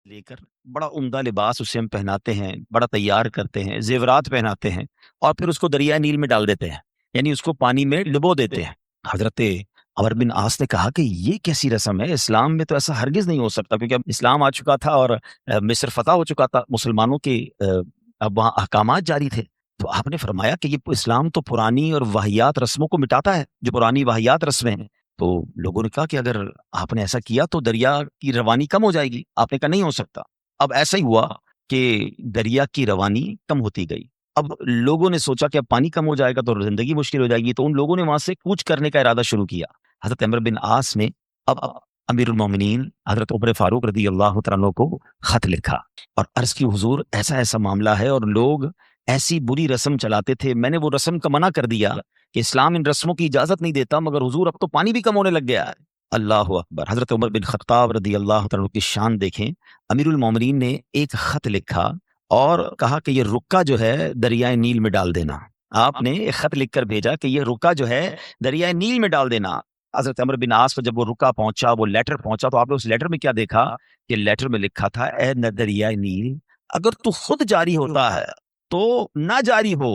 لے کر بڑا عمدہ لباس اسے ہم پہناتے ہیں، بڑا تیار کرتے ہیں، زیورات پہناتے ہیں اور پھر اس کو دریائے نیل میں ڈال دیتے ہیں، یعنی اس کو پانی میں ڈبو دیتے ہیں۔ حضرت عمر بن عاص نے کہا کہ یہ کیسی رسم ہے؟ اسلام میں تو ایسا ہرگز نہیں ہو سکتا، کیونکہ اب اسلام آ چکا تھا اور مصر فتح ہو چکا تھا، مسلمانوں کے اب وہاں احکامات جاری تھے۔ تو آپ نے فرمایا کہ یہ اسلام تو پرانی اور واہیات رسموں کو مٹاتا ہے، جو پرانی واہیات رسمیں ہیں۔ تو لوگوں نے کہا کہ اگر آپ نے ایسا کیا تو دریا کی روانی کم ہو جائے گی۔ آپ نے کہا نہیں ہو سکتا۔ اب ایسا ہی ہوا کہ دریا کی روانی کم ہوتی گئی۔ اب لوگوں نے سوچا کہ اب پانی کم ہو جائے گا تو زندگی مشکل ہو جائے گی، تو ان لوگوں نے وہاں سے کوچ کرنے کا ارادہ شروع کیا۔ حضرت عمر بن عاص نے اب امیر المومنین حضرت عمر فاروق رضی اللہ تعالیٰ عنہ کو خط لکھا اور عرض کی حضور ایسا ایسا معاملہ ہے اور لوگ ایسی بری رسم چلاتے تھے، میں نے وہ رسم کا منع کر دیا کہ اسلام ان رسموں کی اجازت نہیں دیتا، مگر حضور اب تو پانی بھی کم ہونے لگ گیا ہے۔ اللہ اکبر۔ حضرت عمر بن خطاب رضی اللہ تعالیٰ کی شان دیکھیں۔ امیر المومنین نے ایک خط لکھا اور کہا کہ یہ رکا جو ہے دریائے نیل میں ڈال دینا۔ آپ نے ایک خط لکھ کر بھیجا کہ یہ رکا جو ہے دریائے نیل میں ڈال دینا۔ حضرت عمر بن عاص کو جب وہ رکا پہنچا، وہ لیٹر پہنچا، تو آپ نے اس لیٹر میں کیا دیکھا کہ لیٹر میں لکھا تھا، اے دریائے نیل، اگر تو خود جاری ہوتا ہے تو نہ جاری ہو،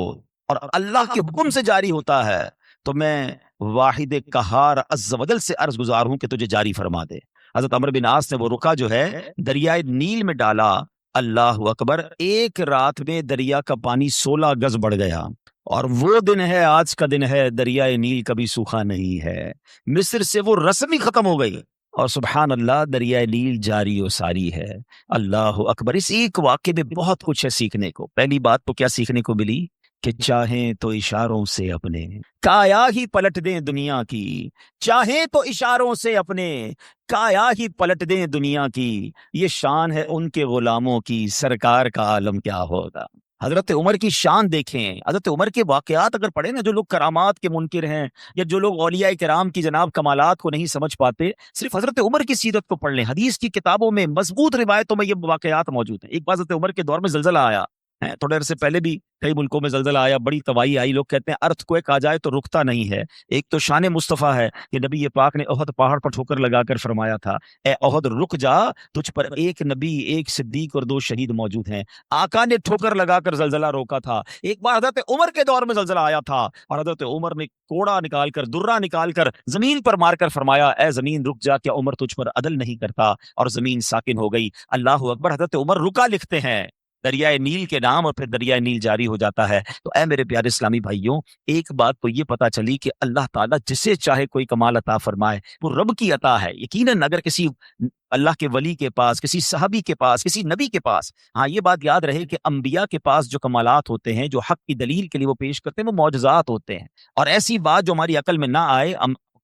اور اللہ کے حکم سے جاری ہوتا ہے تو میں واحد قہار عز و جل سے عرض گزار ہوں کہ تجھے جاری فرما دے۔ حضرت عمر بن عاص نے وہ رکا جو ہے دریائے نیل میں ڈالا۔ اللہ اکبر، ایک رات میں دریا کا پانی 16 گز بڑھ گیا، اور وہ دن ہے، آج کا دن ہے، دریائے نیل کبھی سوکھا نہیں ہے۔ مصر سے وہ رسم ہی ختم ہو گئی اور سبحان اللہ دریائے نیل جاری و ساری ہے۔ اللہ اکبر۔ اس ایک واقعے میں بہت کچھ ہے سیکھنے کو۔ پہلی بات تو کیا سیکھنے کو ملی کہ چاہیں تو اشاروں سے اپنے کایا ہی پلٹ دیں دنیا کی، چاہیں تو اشاروں سے اپنے کایا ہی پلٹ دیں دنیا کی، یہ شان ہے ان کے غلاموں کی، سرکار کا عالم کیا ہوگا۔ حضرت عمر کی شان دیکھیں، حضرت عمر کے واقعات اگر پڑھیں نا، جو لوگ کرامات کے منکر ہیں یا جو لوگ اولیاء کرام کی جناب کمالات کو نہیں سمجھ پاتے، صرف حضرت عمر کی سیرت کو پڑھ لیں۔ حدیث کی کتابوں میں مضبوط روایتوں میں یہ واقعات موجود ہیں۔ ایک بار حضرت عمر کے دور میں زلزلہ آیا، تھوڑے عرصے پہلے بھی کئی ملکوں میں زلزلہ آیا، بڑی تباہی آئی۔ لوگ کہتے ہیں ارتھ کوئک آ جائے تو رکتا نہیں ہے۔ ایک تو شان مصطفیٰ ہے کہ نبی پاک نے احد پہاڑ پر ٹھوکر لگا کر فرمایا تھا، اے احد رک جا، تجھ پر ایک نبی، ایک صدیق اور 2 شہید موجود ہیں۔ آقا نے ٹھوکر لگا کر زلزلہ روکا تھا۔ ایک بار حضرت عمر کے دور میں زلزلہ آیا تھا اور حضرت عمر نے کوڑا نکال کر، درہ نکال کر زمین پر مار کر فرمایا، اے زمین رک جا، کیا عمر تجھ پر عدل نہیں کرتا؟ اور زمین ساکن ہو گئی۔ اللہ اکبر۔ حضرت عمر رکا لکھتے ہیں دریائے نیل کے نام، اور پھر دریائے نیل جاری ہو جاتا ہے۔ تو اے میرے پیارے اسلامی بھائیوں، ایک بات تو یہ پتا چلی کہ اللہ تعالیٰ جسے چاہے کوئی کمال عطا فرمائے، وہ رب کی عطا ہے۔ یقیناً اگر کسی اللہ کے ولی کے پاس، کسی صحابی کے پاس، کسی نبی کے پاس، ہاں یہ بات یاد رہے کہ انبیاء کے پاس جو کمالات ہوتے ہیں، جو حق کی دلیل کے لیے وہ پیش کرتے ہیں، وہ معجزات ہوتے ہیں۔ اور ایسی بات جو ہماری عقل میں نہ آئے،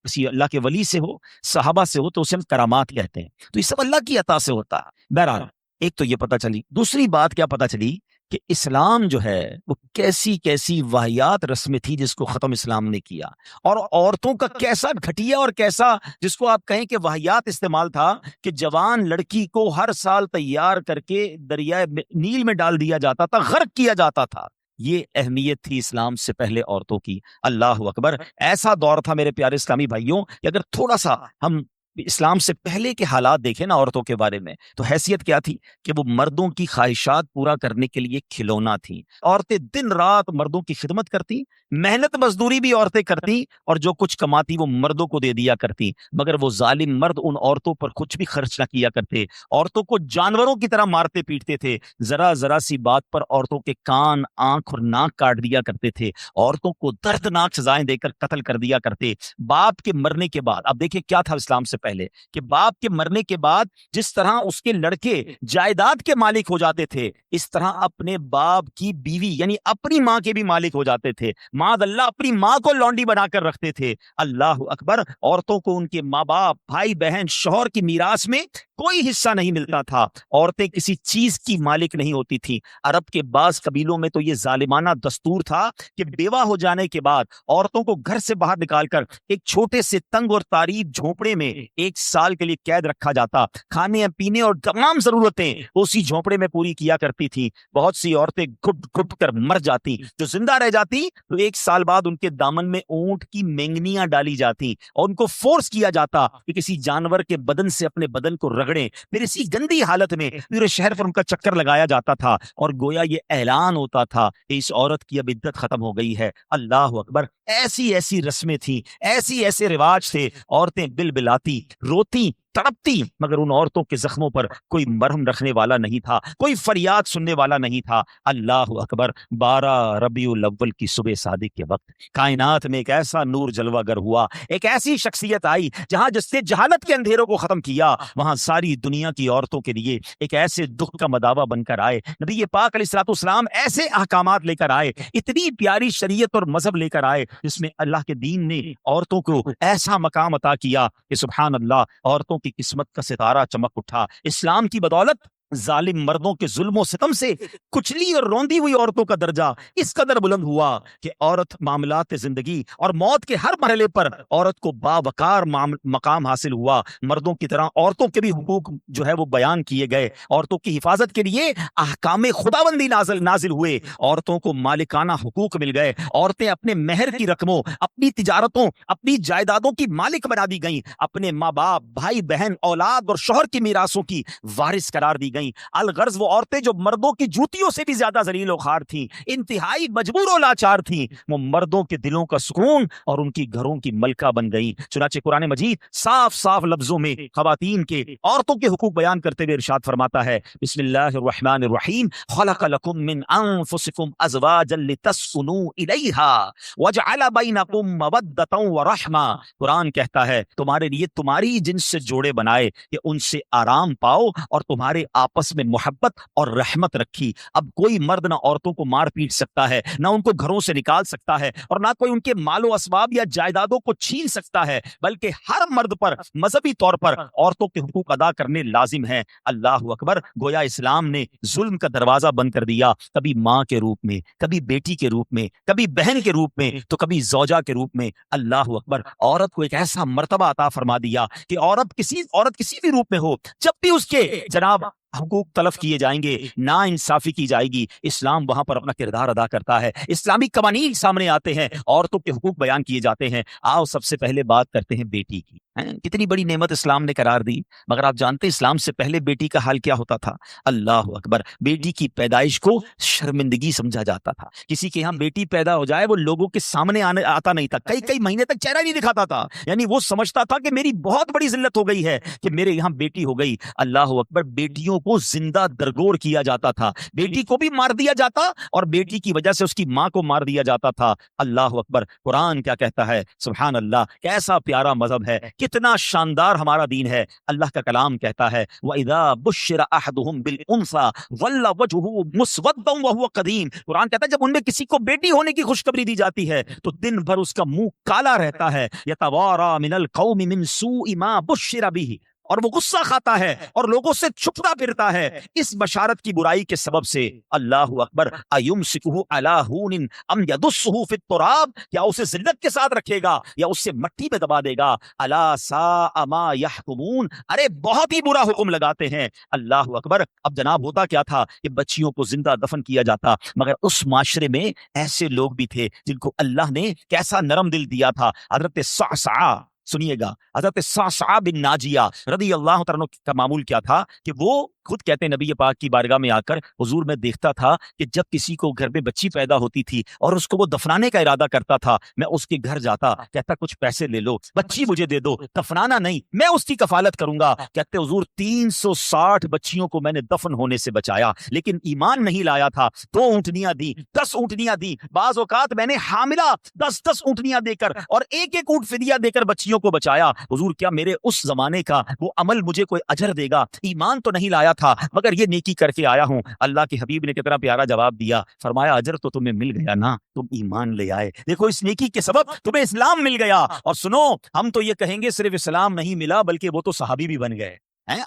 کسی اللہ کے ولی سے ہو، صحابہ سے ہو، تو اسے ہم کرامات کہتے ہیں۔ تو یہ سب اللہ کی عطا سے ہوتا ہے۔ بہرحال ایک تو یہ پتا چلی۔ دوسری بات کیا پتا چلی کہ اسلام جو ہے وہ کیسی کیسی واہیات رسمیں تھی جس کو ختم اسلام نے کیا، اور عورتوں کا کیسا گھٹیا اور کیسا جس کو آپ کہیں کہ واہیات استعمال تھا کہ جوان لڑکی کو ہر سال تیار کر کے دریائے نیل میں ڈال دیا جاتا تھا، غرق کیا جاتا تھا۔ یہ اہمیت تھی اسلام سے پہلے عورتوں کی۔ اللہ اکبر۔ ایسا دور تھا میرے پیارے اسلامی بھائیوں کہ اگر تھوڑا سا ہم اسلام سے پہلے کے حالات دیکھیں نا عورتوں کے بارے میں، تو حیثیت کیا تھی کہ وہ مردوں کی خواہشات پورا کرنے کے لیے کھلونا تھی۔ عورتیں دن رات مردوں کی خدمت کرتی، محنت مزدوری بھی عورتیں کرتی، اور جو کچھ کماتی وہ مردوں کو دے دیا کرتی۔ مگر وہ ظالم مرد ان عورتوں پر کچھ بھی خرچ نہ کیا کرتے، عورتوں کو جانوروں کی طرح مارتے پیٹتے تھے۔ ذرا ذرا سی بات پر عورتوں کے کان، آنکھ اور ناک کاٹ دیا کرتے تھے، عورتوں کو دردناک سزائیں دے کر قتل کر دیا کرتے۔ باپ کے مرنے کے بعد، اب دیکھیں کیا تھا اسلام سے پہلے کہ باپ کے مرنے کے بعد جس طرح اس کے لڑکے جائیداد کے مالک ہو جاتے تھے، اس طرح اپنے باپ کی بیوی یعنی اپنی ماں کے بھی مالک ہو جاتے تھے۔ معاذ اللہ، اپنی ماں کو لونڈی بنا کر رکھتے تھے۔ اللہ اکبر۔ عورتوں کو ان کے ماں باپ، بھائی بہن، شوہر کی میراث میں کوئی حصہ نہیں ملتا تھا۔ عورتیں کسی چیز کی مالک نہیں ہوتی تھی۔ عرب کے بعض قبیلوں میں تو یہ ظالمانہ دستور تھا کہ بیوہ ہو جانے کے بعد عورتوں کو گھر سے باہر نکال کر ایک چھوٹے سے تنگ اور تاریک جھونپڑے میں 1 سال کے لیے قید رکھا جاتا۔ کھانے پینے اور تمام ضرورتیں اسی جھونپڑے میں پوری کیا کرتی تھی۔ بہت سی عورتیں گھٹ گھٹ کر مر جاتی، جو زندہ رہ جاتی تو 1 سال بعد ان کے دامن میں اونٹ کی مینگنیاں ڈالی جاتی اور ان کو فورس کیا جاتا کہ کسی جانور کے بدن سے اپنے بدن کو رگڑ جھگڑے، پھر اسی گندی حالت میں پورے شہر پر ان کا چکر لگایا جاتا تھا، اور گویا یہ اعلان ہوتا تھا کہ اس عورت کی اب عدت ختم ہو گئی ہے۔ اللہ اکبر! ایسی ایسی رسمیں تھیں، ایسی ایسے رواج تھے، عورتیں بلبلاتی، روتی، تڑپتی، مگر ان عورتوں کے زخموں پر کوئی مرہم رکھنے والا نہیں تھا، کوئی فریاد سننے والا نہیں تھا۔ اللہ اکبر! 12 ربیع الاول کی صبح صادق کے وقت کائنات میں ایک ایسا نور جلوہ گر ہوا، ایک ایسی شخصیت آئی جہاں جس نے جہالت کے اندھیروں کو ختم کیا، وہاں ساری دنیا کی عورتوں کے لیے ایک ایسے دکھ کا مداوا بن کر آئے۔ نبی پاک علیہ الصلوۃ والسلام ایسے احکامات لے کر آئے، اتنی پیاری شریعت اور مذہب لے کر آئے جس میں اللہ کے دین نے عورتوں کو ایسا مقام عطا کیا کہ سبحان اللہ، عورتوں کی قسمت کا ستارہ چمک اٹھا۔ اسلام کی بدولت ظالم مردوں کے ظلم و ستم سے کچلی اور روندی ہوئی عورتوں کا درجہ اس قدر بلند ہوا کہ عورت معاملات زندگی اور موت کے ہر مرحلے پر عورت کو باوقار مقام حاصل ہوا۔ مردوں کی طرح عورتوں کے بھی حقوق جو ہے وہ بیان کیے گئے، عورتوں کی حفاظت کے لیے احکام خداوندی نازل ہوئے، عورتوں کو مالکانہ حقوق مل گئے، عورتیں اپنے مہر کی رقموں، اپنی تجارتوں، اپنی جائیدادوں کی مالک بنا دی گئیں، اپنے ماں باپ، بھائی بہن، اولاد اور شوہر کی میراثوں کی وارث قرار دی گئیں۔ الغرض وہ عورتیں جو مردوں کی جوتیوں سے بھی زیادہ ذلیل و خوار تھیں، انتہائی مجبور و لاچار تھیں، وہ مردوں کے دلوں کا سکون اور ان کی گھروں کی ملکہ بن گئیں۔ چنانچہ قرآن مجید صاف صاف لفظوں میں خواتین کے، عورتوں کے حقوق بیان کرتے ہوئے ارشاد فرماتا ہے، بسم اللہ الرحمن الرحیم، خلق لکم من انفسکم ازواجا لتسکنوا الیہا وجعل بینکم مودۃ ورحمہ۔ قرآن کہتا ہے تمہارے لیے تمہاری جنس سے جوڑے بنائے کہ ان سے آرام پاؤ اور تمہارے آپس میں محبت اور رحمت رکھی۔ اب کوئی مرد نہ عورتوں کو مار پیٹ سکتا ہے، نہ ان کو گھروں سے نکال سکتا ہے، اور نہ کوئی ان کے مال و اسباب یا جائیدادوں کو چھین سکتا ہے، بلکہ ہر مرد پر مذہبی طور پر عورتوں کے حقوق ادا کرنے لازم ہیں۔ اللہ اکبر! گویا اسلام نے ظلم کا دروازہ بند کر دیا، کبھی ماں کے روپ میں، کبھی بیٹی کے روپ میں، کبھی بہن کے روپ میں، تو کبھی زوجہ کے روپ میں۔ اللہ اکبر! عورت کو ایک ایسا مرتبہ عطا فرما دیا کہ عورت کسی بھی روپ میں ہو، جب بھی اس کے جناب حقوق تلف کیے جائیں گے، نا انصافی کی جائے گی، اسلام وہاں پر اپنا کردار ادا کرتا ہے، اسلامی قوانین سامنے آتے ہیں، عورتوں کے حقوق بیان کیے جاتے ہیں۔ آؤ سب سے پہلے بات کرتے ہیں بیٹی کی۔ کتنی بڑی نعمت اسلام نے قرار دی، مگر آپ جانتے ہیں اسلام سے پہلے بیٹی کا حال کیا ہوتا تھا؟ اللہ اکبر! بیٹی کی پیدائش کو شرمندگی سمجھا جاتا تھا، کسی کے یہاں بیٹی پیدا ہو جائے وہ لوگوں کے سامنے آتا نہیں تھا، کئی مہینے تک چہرہ نہیں دکھاتا تھا، یعنی وہ سمجھتا تھا کہ میری بہت بڑی ذلت ہو گئی ہے کہ میرے یہاں بیٹی ہو گئی۔ اللہ اکبر! بیٹیوں کو زندہ درگور کیا جاتا تھا، بیٹی کو بھی مار دیا جاتا اور بیٹی کی وجہ سے اس کی ماں کو مار دیا جاتا تھا۔ اللہ اکبر! قرآن کیا کہتا ہے؟ سبحان اللہ! کیسا پیارا مذہب ہے، کتنا شاندار ہمارا دین ہے۔ اللہ کا کلام کہتا ہے وَإِذَا بُشِّرَ أَحَدُهُمْ بِالْأُنثَىٰ ظَلَّ وَجْهُهُ مُسْوَدًّا وَهُوَ كَظِيمٌ۔ قرآن کہتا ہے جب ان میں کسی کو بیٹی ہونے کی خوشخبری دی جاتی ہے تو دن بھر اس کا منہ کالا رہتا ہے، يَتَوَارَىٰ مِنَ الْقَوْمِ مِنْ سُوءِ مَا بُشِّرَ بِهِ، اور وہ غصہ کھاتا ہے اور لوگوں سے چھپتا پھرتا ہے اس بشارت کی برائی کے سبب سے۔ اللہ اکبر! ایمسکہ علی ہون ام یدسہ فی التراب، کیا اسے ذلت کے ساتھ رکھے گا یا اسے مٹی میں دبا دے گا؟ الا ساء ما یحکمون، ارے بہت ہی برا حکم لگاتے ہیں۔ اللہ اکبر! اب جناب ہوتا کیا تھا کہ بچیوں کو زندہ دفن کیا جاتا، مگر اس معاشرے میں ایسے لوگ بھی تھے جن کو اللہ نے کیسا نرم دل دیا تھا۔ حضرت صعصعہ، سنیے گا، حضرت صعصعہ بن ناجیہ رضی اللہ تعالیٰ عنہ کا معمول کیا تھا کہ وہ خود کہتے ہیں نبی پاک کی بارگاہ میں آ کر حضور میں دیکھتا تھا کہ جب کسی کو گھر میں بچی پیدا ہوتی تھی اور اس کو وہ دفنانے کا ارادہ کرتا تھا، میں اس کے گھر جاتا، کہتا کچھ پیسے لے لو، بچی مجھے دے دو، دفنانا نہیں، میں اس کی کفالت کروں گا۔ کہتے حضور 360 بچیوں کو میں نے دفن ہونے سے بچایا، لیکن ایمان نہیں لایا تھا، 2 اونٹنیاں دی، 10 اونٹنیاں دی، بعض اوقات میں نے حاملہ 10 اونٹنیاں دے کر اور ایک اونٹ فدیہ دے کر بچیوں کو بچایا۔ حضور کیا میرے اس زمانے کا وہ عمل مجھے کوئی اجر دے گا؟ ایمان تو نہیں لایا تھا مگر یہ نیکی کر کے آیا ہوں۔ اللہ کے حبیب نے کتنا پیارا جواب دیا، فرمایا اجر تو تمہیں مل گیا نا، تم ایمان لے آئے، دیکھو اس نیکی کے سبب تمہیں اسلام مل گیا۔ اور سنو، ہم تو یہ کہیں گے صرف اسلام نہیں ملا بلکہ وہ تو صحابی بھی بن گئے،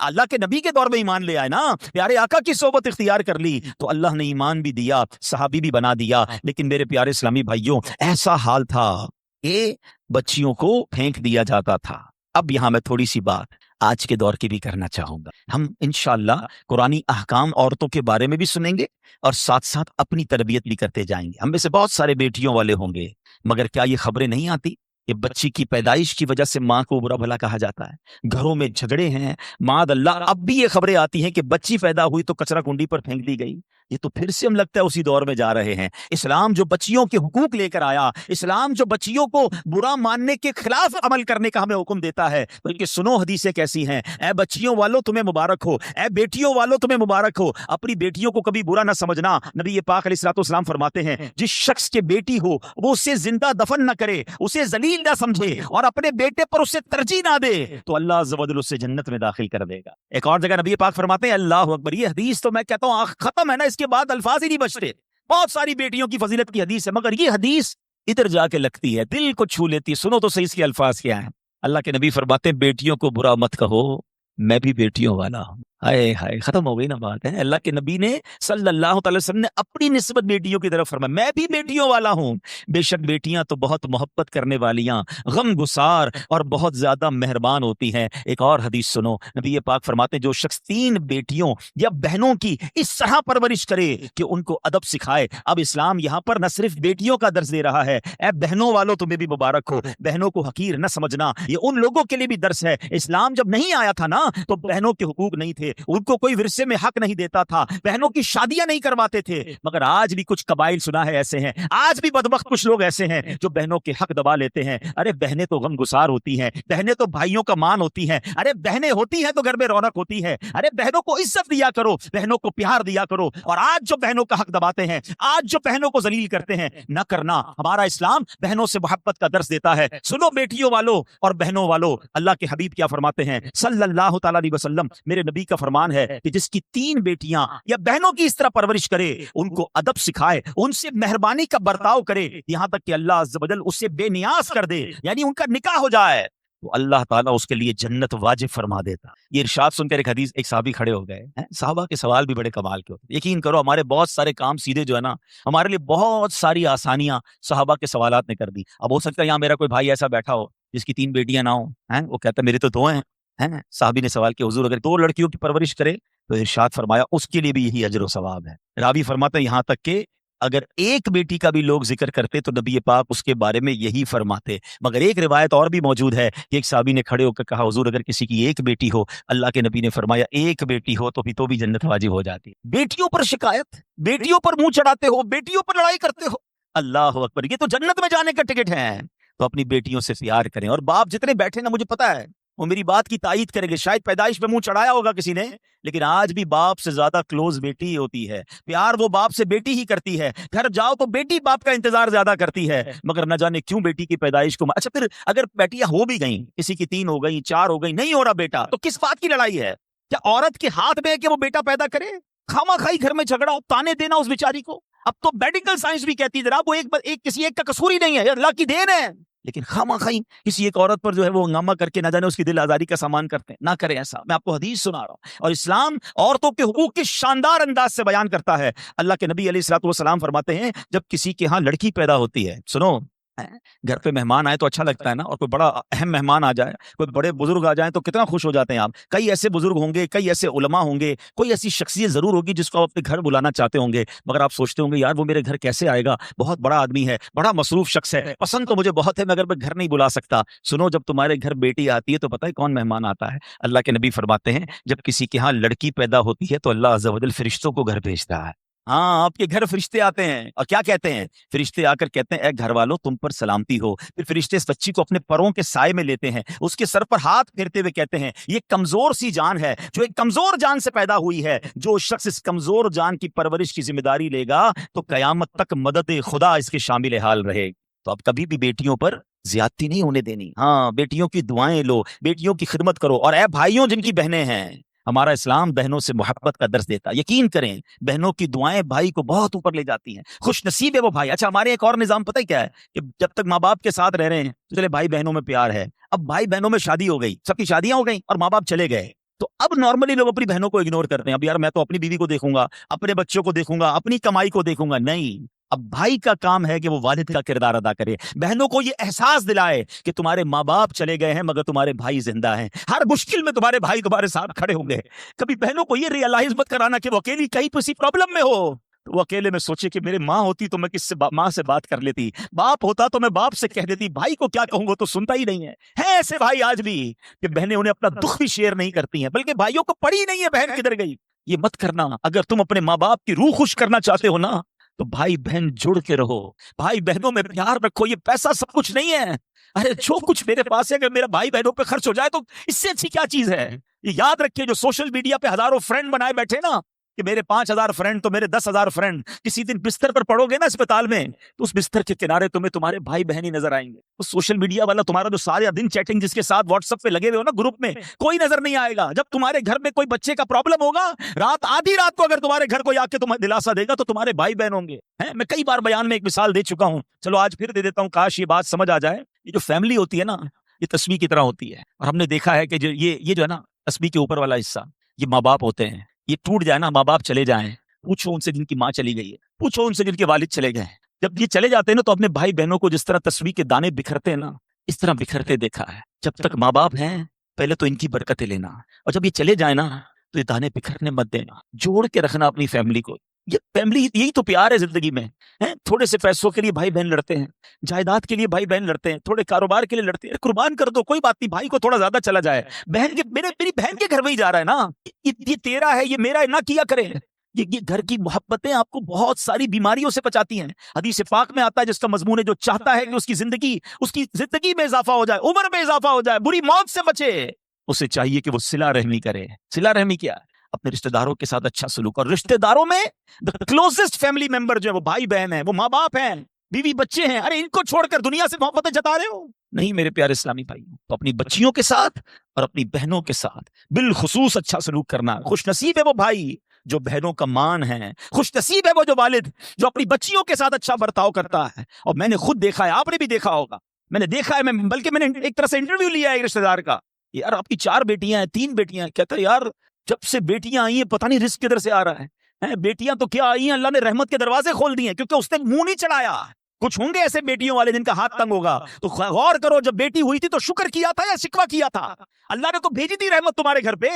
اللہ کے نبی کے دور میں ایمان لے آئے نا، پیارے آقا کی صحبت اختیار کر لی تو اللہ نے ایمان بھی دیا، صحابی بھی بنا دیا۔ لیکن میرے پیارے اسلامی بھائیوں، ایسا حال تھا کہ بچیوں کو پھینک دیا جاتا تھا۔ اب یہاں میں تھوڑی سی بات آج کے دور کی بھی کرنا چاہوں گا۔ ہم انشاءاللہ قرآنی احکام عورتوں کے بارے میں بھی سنیں گے اور ساتھ ساتھ اپنی تربیت بھی کرتے جائیں گے۔ ہم میں سے بہت سارے بیٹیوں والے ہوں گے، مگر کیا یہ خبریں نہیں آتی کہ بچی کی پیدائش کی وجہ سے ماں کو برا بھلا کہا جاتا ہے، گھروں میں جھگڑے ہیں، معاذ اللہ اب بھی یہ خبریں آتی ہیں کہ بچی پیدا ہوئی تو کچرا کنڈی پر پھینک دی گئی۔ یہ تو پھر سے ہم لگتا ہے اسی دور میں جا رہے ہیں۔ اسلام جو بچیوں کے حقوق لے کر آیا، اسلام جو بچیوں کو برا ماننے کے خلاف عمل کرنے کا ہمیں حکم دیتا ہے، بلکہ سنو حدیثیں کیسی ہیں۔ اے بچیوں والو تمہیں مبارک ہو، اے بیٹیوں والو تمہیں مبارک ہو، اپنی بیٹیوں کو کبھی برا نہ سمجھنا۔ نبی پاک علیہ الصلوۃ والسلام فرماتے ہیں جس شخص کے بیٹی ہو وہ اسے زندہ دفن نہ کرے، اسے ذلیل نہ سمجھے اور اپنے بیٹے پر اسے ترجیح نہ دے تو اللہ عز و جل اسے جنت میں داخل کر دے گا۔ ایک اور جگہ نبی پاک فرماتے ہیں اللہ اکبر، یہ حدیث تو میں کہتا ہوں ختم ہے نا، اس کے بعد الفاظ ہی نہیں بچتے۔ بہت ساری بیٹیوں کی فضیلت کی حدیث ہے، مگر یہ حدیث ادھر جا کے لگتی ہے، دل کو چھو لیتی ہے۔ سنو تو صحیح اس کے الفاظ کیا ہیں۔ اللہ کے نبی فرماتے ہیں بیٹیوں کو برا مت کہو، میں بھی بیٹیوں والا ہوں۔ ہائے ہائے، ختم ہو گئی نا بات ہے۔ اللہ کے نبی نے صلی اللہ تعالی وسلم نے اپنی نسبت بیٹیوں کی طرف فرمایا میں بھی بیٹیوں والا ہوں۔ بے شک بیٹیاں تو بہت محبت کرنے والیاں، غم گسار اور بہت زیادہ مہربان ہوتی ہیں۔ ایک اور حدیث سنو، نبی پاک فرماتے ہیں جو شخص 3 بیٹیوں یا بہنوں کی اس طرح پرورش کرے کہ ان کو ادب سکھائے۔ اب اسلام یہاں پر نہ صرف بیٹیوں کا درس دے رہا ہے، اے بہنوں والوں تمہیں بھی مبارک ہو، بہنوں کو حقیر نہ سمجھنا، یہ ان لوگوں کے لیے بھی درس ہے۔ اسلام جب نہیں آیا تھا نا تو بہنوں کے حقوق نہیں تھے، ان کو کوئی ورثے میں حق نہیں دیتا تھا، بہنوں کی شادیاں نہیں کرواتے تھے۔ مگر آج بھی کچھ قبائل سنا ہے ایسے ہیں، آج بھی بدبخت کچھ لوگ ایسے ہیں جو بہنوں کے حق دبا لیتے ہیں۔ ارے بہنیں تو غم گسار ہوتی ہیں، بہنیں تو بھائیوں کا مان ہوتی ہیں، ارے بہنیں ہوتی ہیں تو گھر میں رونق ہوتی ہے۔ ارے بہنوں کو عزت دیا کرو، بہنوں کو پیار دیا کرو۔ اور آج جو بہنوں کا حق دباتے ہیں، آج جو بہنوں کو ذلیل کرتے ہیں، نہ کرنا۔ ہمارا اسلام بہنوں سے محبت کا درس دیتا ہے۔ سنو بیٹیوں والو اور بہنوں والو، اللہ کے حبیب کیا فرماتے ہیں صلی اللہ تعالی علیہ وسلم، میرے نبی کا فرمان ہے کہ جس کی 3 بیٹیاں یا بہنوں کی اس طرح پرورش کرے، ان کو ادب سکھائے، ان سے مہربانی کا برتاؤ کرے، یہاں تک کہ اللہ عز و جل اسے بے نیاز کر دے، یعنی ان کا نکاح ہو جائے، تو اللہ تعالیٰ اس کے لیے جنت واجب فرما دیتا۔ یہ ارشاد سن کر ایک صحابی کھڑے ہو گئے۔ صحابہ کے سوال بھی بڑے کمال کے ہوتے ہیں۔ یقین کرو ہمارے بہت سارے کام سیدھے جو ہے نا، ہمارے لیے بہت ساری آسانیاں صحابہ کے سوالات نے کر دی۔ اب ہو سکتا ہے یہاں میرا کوئی بھائی ایسا بیٹھا ہو جس کی 3 بیٹیاں نہ ہوں، وہ کہتا ہے میرے تو 2 ہیں۔ صحابی نے سوال کیا حضور اگر 2 لڑکیوں کی پرورش کرے تو ارشاد فرمایا اس کے لیے بھی یہی اجر و ثواب ہے۔ راوی فرماتا ہے یہاں تک کہ اگر ایک بیٹی کا بھی لوگ ذکر کرتے تو نبی پاک اس کے بارے میں یہی فرماتے۔ مگر ایک روایت اور بھی موجود ہے کہ ایک صحابی نے کھڑے ہو کر کہا حضور اگر کسی کی 1 بیٹی ہو، اللہ کے نبی نے فرمایا 1 بیٹی ہو تو بھی جنت واجب ہو جاتی ہے۔ بیٹیوں پر شکایت، بیٹیوں پر منہ چڑھاتے ہو، بیٹیوں پر لڑائی کرتے ہو، اللہ اکبر، یہ تو جنت میں جانے کا ٹکٹ ہے۔ تو اپنی بیٹیوں سے پیار کریں۔ اور باپ جتنے بیٹھے نا، مجھے پتا ہے وہ میری بات کی تائید کریں گے، شاید پیدائش میں منہ چڑھایا ہوگا کسی نے، لیکن آج بھی باپ سے زیادہ کلوز بیٹی ہی ہوتی ہے۔ پیار وہ باپ سے بیٹی ہی کرتی ہے، گھر جاؤ تو بیٹی باپ کا انتظار زیادہ کرتی ہے، مگر نہ جانے کیوں بیٹی کی پیدائش کو اچھا پھر اگر بیٹیاں ہو بھی گئیں، کسی کی 3 ہو گئیں، 4 ہو گئیں، نہیں ہو رہا بیٹا، تو کس بات کی لڑائی ہے؟ کیا عورت کے ہاتھ میں ہے کہ وہ بیٹا پیدا کرے؟ خامہ خائی گھر میں جھگڑا، تانے دینا اس بیچاری کو۔ اب تو میڈیکل سائنس بھی کہتی ہے جناب وہ کسی ایک کا قصور ہی نہیں ہے، اللہ کی دین ہے، لیکن خامہ خائی کسی ایک عورت پر جو ہے وہ ہنگامہ کر کے نہ جانے اس کی دل آزاری کا سامان کرتے ہیں۔ نہ کریں ایسا، میں آپ کو حدیث سنا رہا ہوں، اور اسلام عورتوں کے حقوق کے شاندار انداز سے بیان کرتا ہے۔ اللہ کے نبی علیہ الصلوۃ والسلام فرماتے ہیں جب کسی کے ہاں لڑکی پیدا ہوتی ہے، سنو گھر پہ مہمان آئے تو اچھا لگتا ہے نا، اور کوئی بڑا اہم مہمان آ جائے، کوئی بڑے بزرگ آ جائیں تو کتنا خوش ہو جاتے ہیں آپ۔ کئی ایسے بزرگ ہوں گے، کئی ایسے علماء ہوں گے، کوئی ایسی شخصیت ضرور ہوگی جس کو آپ اپنے گھر بلانا چاہتے ہوں گے، مگر آپ سوچتے ہوں گے یار وہ میرے گھر کیسے آئے گا، بہت بڑا آدمی ہے، بڑا مصروف شخص ہے، پسند تو مجھے بہت ہے مگر میں گھر نہیں بلا سکتا۔ سنو جب تمہارے گھر بیٹی آتی ہے تو پتہ ہے کون مہمان آتا ہے؟ اللہ کے نبی فرماتے ہیں جب کسی کے ہاں لڑکی پیدا ہوتی ہے تو اللہ عز و جل فرشتوں کو گھر بھیجتا ہے۔ ہاں آپ کے گھر فرشتے آتے ہیں، اور کیا کہتے ہیں فرشتے؟ آ کر کہتے ہیں اے گھر والوں تم پر سلامتی ہو۔ پھر فرشتے اس بچی کو اپنے پروں کے سائے میں لیتے ہیں، اس کے سر پر ہاتھ پھیرتے ہوئے کہتے ہیں یہ کمزور سی جان ہے جو ایک کمزور جان سے پیدا ہوئی ہے، جو شخص اس کمزور جان کی پرورش کی ذمہ داری لے گا تو قیامت تک مدد خدا اس کے شامل حال رہے۔ تو اب کبھی بھی بیٹیوں پر زیادتی نہیں ہونے دینی۔ ہاں بیٹیوں کی دعائیں لو، بیٹیوں کی خدمت کرو، اور اے بھائیوں جن کی بہنیں ہیں، ہمارا اسلام بہنوں سے محبت کا درس دیتا ہے۔ یقین کریں بہنوں کی دعائیں بھائی کو بہت اوپر لے جاتی ہیں، خوش نصیب ہے وہ بھائی۔ اچھا ہمارے ایک اور نظام پتہ ہے کیا ہے کہ جب تک ماں باپ کے ساتھ رہ رہے ہیں تو چلے بھائی بہنوں میں پیار ہے، اب بھائی بہنوں میں شادی ہو گئی، سب کی شادیاں ہو گئیں اور ماں باپ چلے گئے، تو اب نارملی لوگ اپنی بہنوں کو اگنور کرتے ہیں۔ اب یار میں تو اپنی بیوی کو دیکھوں گا، اپنے بچوں کو دیکھوں گا، اپنی کمائی کو دیکھوں گا، نہیں، اب بھائی کا کام ہے کہ وہ والد کا کردار ادا کرے، بہنوں کو یہ احساس دلائے کہ تمہارے ماں باپ چلے گئے ہیں مگر تمہارے بھائی زندہ ہیں، ہر مشکل میں تمہارے بھائی تمہارے ساتھ کھڑے ہوں گے۔ کبھی بہنوں کو یہ ریئلائز مت کرانا کہ وہ اکیلی کہیں کسی پرابلم میں ہو، تو وہ اکیلے میں سوچے کہ میرے ماں ہوتی تو میں کس سے ماں سے بات کر لیتی، باپ ہوتا تو میں باپ سے کہہ دیتی، بھائی کو کیا کہوں گا تو سنتا ہی نہیں ہے ایسے بھائی آج بھی کہ بہنیں انہیں اپنا دکھ بھی شیئر نہیں کرتی ہیں، بلکہ بھائیوں کو پڑی نہیں ہے بہن کدھر گئی۔ یہ مت کرنا، اگر تم اپنے ماں باپ کی روح خوش کرنا چاہتے ہو نا تو بھائی بہن جڑ کے رہو، بھائی بہنوں میں پیار رکھو، یہ پیسہ سب کچھ نہیں ہے۔ ارے جو کچھ میرے پاس ہے اگر میرا بھائی بہنوں پہ خرچ ہو جائے تو اس سے اچھی کیا چیز ہے۔ یہ یاد رکھیے جو سوشل میڈیا پہ ہزاروں فرینڈ بنائے بیٹھے نا کہ میرے 5,000 فرینڈ تو میرے 10,000 فرینڈ، کسی دن بستر پر پڑو گے نا اسپتال میں تو اس بستر کے کنارے تمہیں تمہارے بھائی بہن ہی نظر آئیں گے۔ وہ سوشل میڈیا والا تمہارا جو سارا دن چیٹنگ جس کے ساتھ واٹس ایپ پہ لگے ہوئے ہو نا گروپ میں، کوئی نظر نہیں آئے گا۔ جب تمہارے گھر میں کوئی بچے کا پرابلم ہوگا، رات آدھی رات کو اگر تمہارے گھر کوئی آ کے تمہیں دلاسا دے گا تو تمہارے بھائی بہن ہوں گے۔ میں کئی بار بیان میں ایک مثال دے چکا ہوں، چلو آج پھر دے دیتا ہوں، کاش یہ بات سمجھ آ جائے۔ یہ جو فیملی ہوتی ہے نا یہ تصویر کی طرح ہوتی ہے، اور ہم نے دیکھا ہے کہ یہ جو ہے نا تصویر کے اوپر والا حصہ یہ ماں باپ ہوتے ہیں، یہ ٹوٹ جائے نا، ماں باپ چلے جائیں، پوچھو ان سے جن کی ماں چلی گئی ہے، پوچھو ان سے جن کے والد چلے گئے ہیں، جب یہ چلے جاتے ہیں نا تو اپنے بھائی بہنوں کو جس طرح تصویر کے دانے بکھرتے ہیں نا اس طرح بکھرتے دیکھا ہے۔ جب تک ماں باپ ہیں پہلے تو ان کی برکتیں لینا، اور جب یہ چلے جائیں نا تو یہ دانے بکھرنے مت دینا، جوڑ کے رکھنا اپنی فیملی کو۔ یہ فیملی یہی تو پیار ہے زندگی میں۔ تھوڑے سے پیسوں کے لیے بھائی بہن لڑتے ہیں، جائیداد کے لیے بھائی بہن لڑتے ہیں، تھوڑے کاروبار کے لیے لڑتے ہیں، قربان کر دو کوئی بات نہیں، بھائی کو تھوڑا زیادہ چلا جائے، بہن کے میری بہن کے گھر میں ہی جا رہا ہے نا، یہ تیرا ہے یہ میرا ہے نہ کیا کرے۔ یہ گھر کی محبتیں آپ کو بہت ساری بیماریوں سے بچاتی ہیں۔ حدیث پاک میں آتا ہے جس کا مضمون ہے جو چاہتا ہے کہ اس کی زندگی میں اضافہ ہو جائے، عمر میں اضافہ ہو جائے، بری موت سے بچے، اسے چاہیے کہ وہ صلہ رحمی کرے۔ صلہ رحمی کیا ہے؟ اپنے رشتہ داروں کے ساتھ اچھا سلوک، اور رشتہ داروں میں کلوزسٹ فیملی ممبر جو ہے وہ بھائی بہن ہیں، وہ ماں باپ ہیں، بیوی بچے ہیں، ارے ان کو چھوڑ کر دنیا سے محبتیں جتا رہے ہو؟ نہیں میرے پیارے اسلامی بھائی، تو اپنی بچیوں کے ساتھ اور اپنی بہنوں کے ساتھ بالخصوص اچھا سلوک کرنا۔ خوش نصیب ہے وہ بھائی جو بہنوں کا مان ہے، خوش نصیب ہے وہ جو والد جو اپنی بچیوں کے ساتھ اچھا برتاؤ کرتا ہے۔ اور میں نے خود دیکھا ہے، آپ نے بھی دیکھا ہوگا، میں نے دیکھا ہے، بلکہ میں نے ایک طرح سے انٹرویو لیا ہے ایک رشتہ دار کا، یار آپ کی 4 بیٹیاں ہیں، 3 بیٹیاں ہیں، کہتا ہے یار جب سے بیٹیاں آئی ہیں پتہ نہیں رزق کدھر سے آ رہا ہے، بیٹیاں تو کیا آئی ہیں، اللہ نے رحمت کے دروازے کھول دیے ہیں، کیونکہ اس نے منہ نہیں چڑھایا۔ کچھ ہوں گے ایسے بیٹیوں والے جن کا ہاتھ تنگ ہوگا، تو غور کرو جب بیٹی ہوئی تھی تو شکر کیا تھا یا شکوہ کیا تھا؟ اللہ نے تو بھیجی تھی رحمت تمہارے گھر پہ،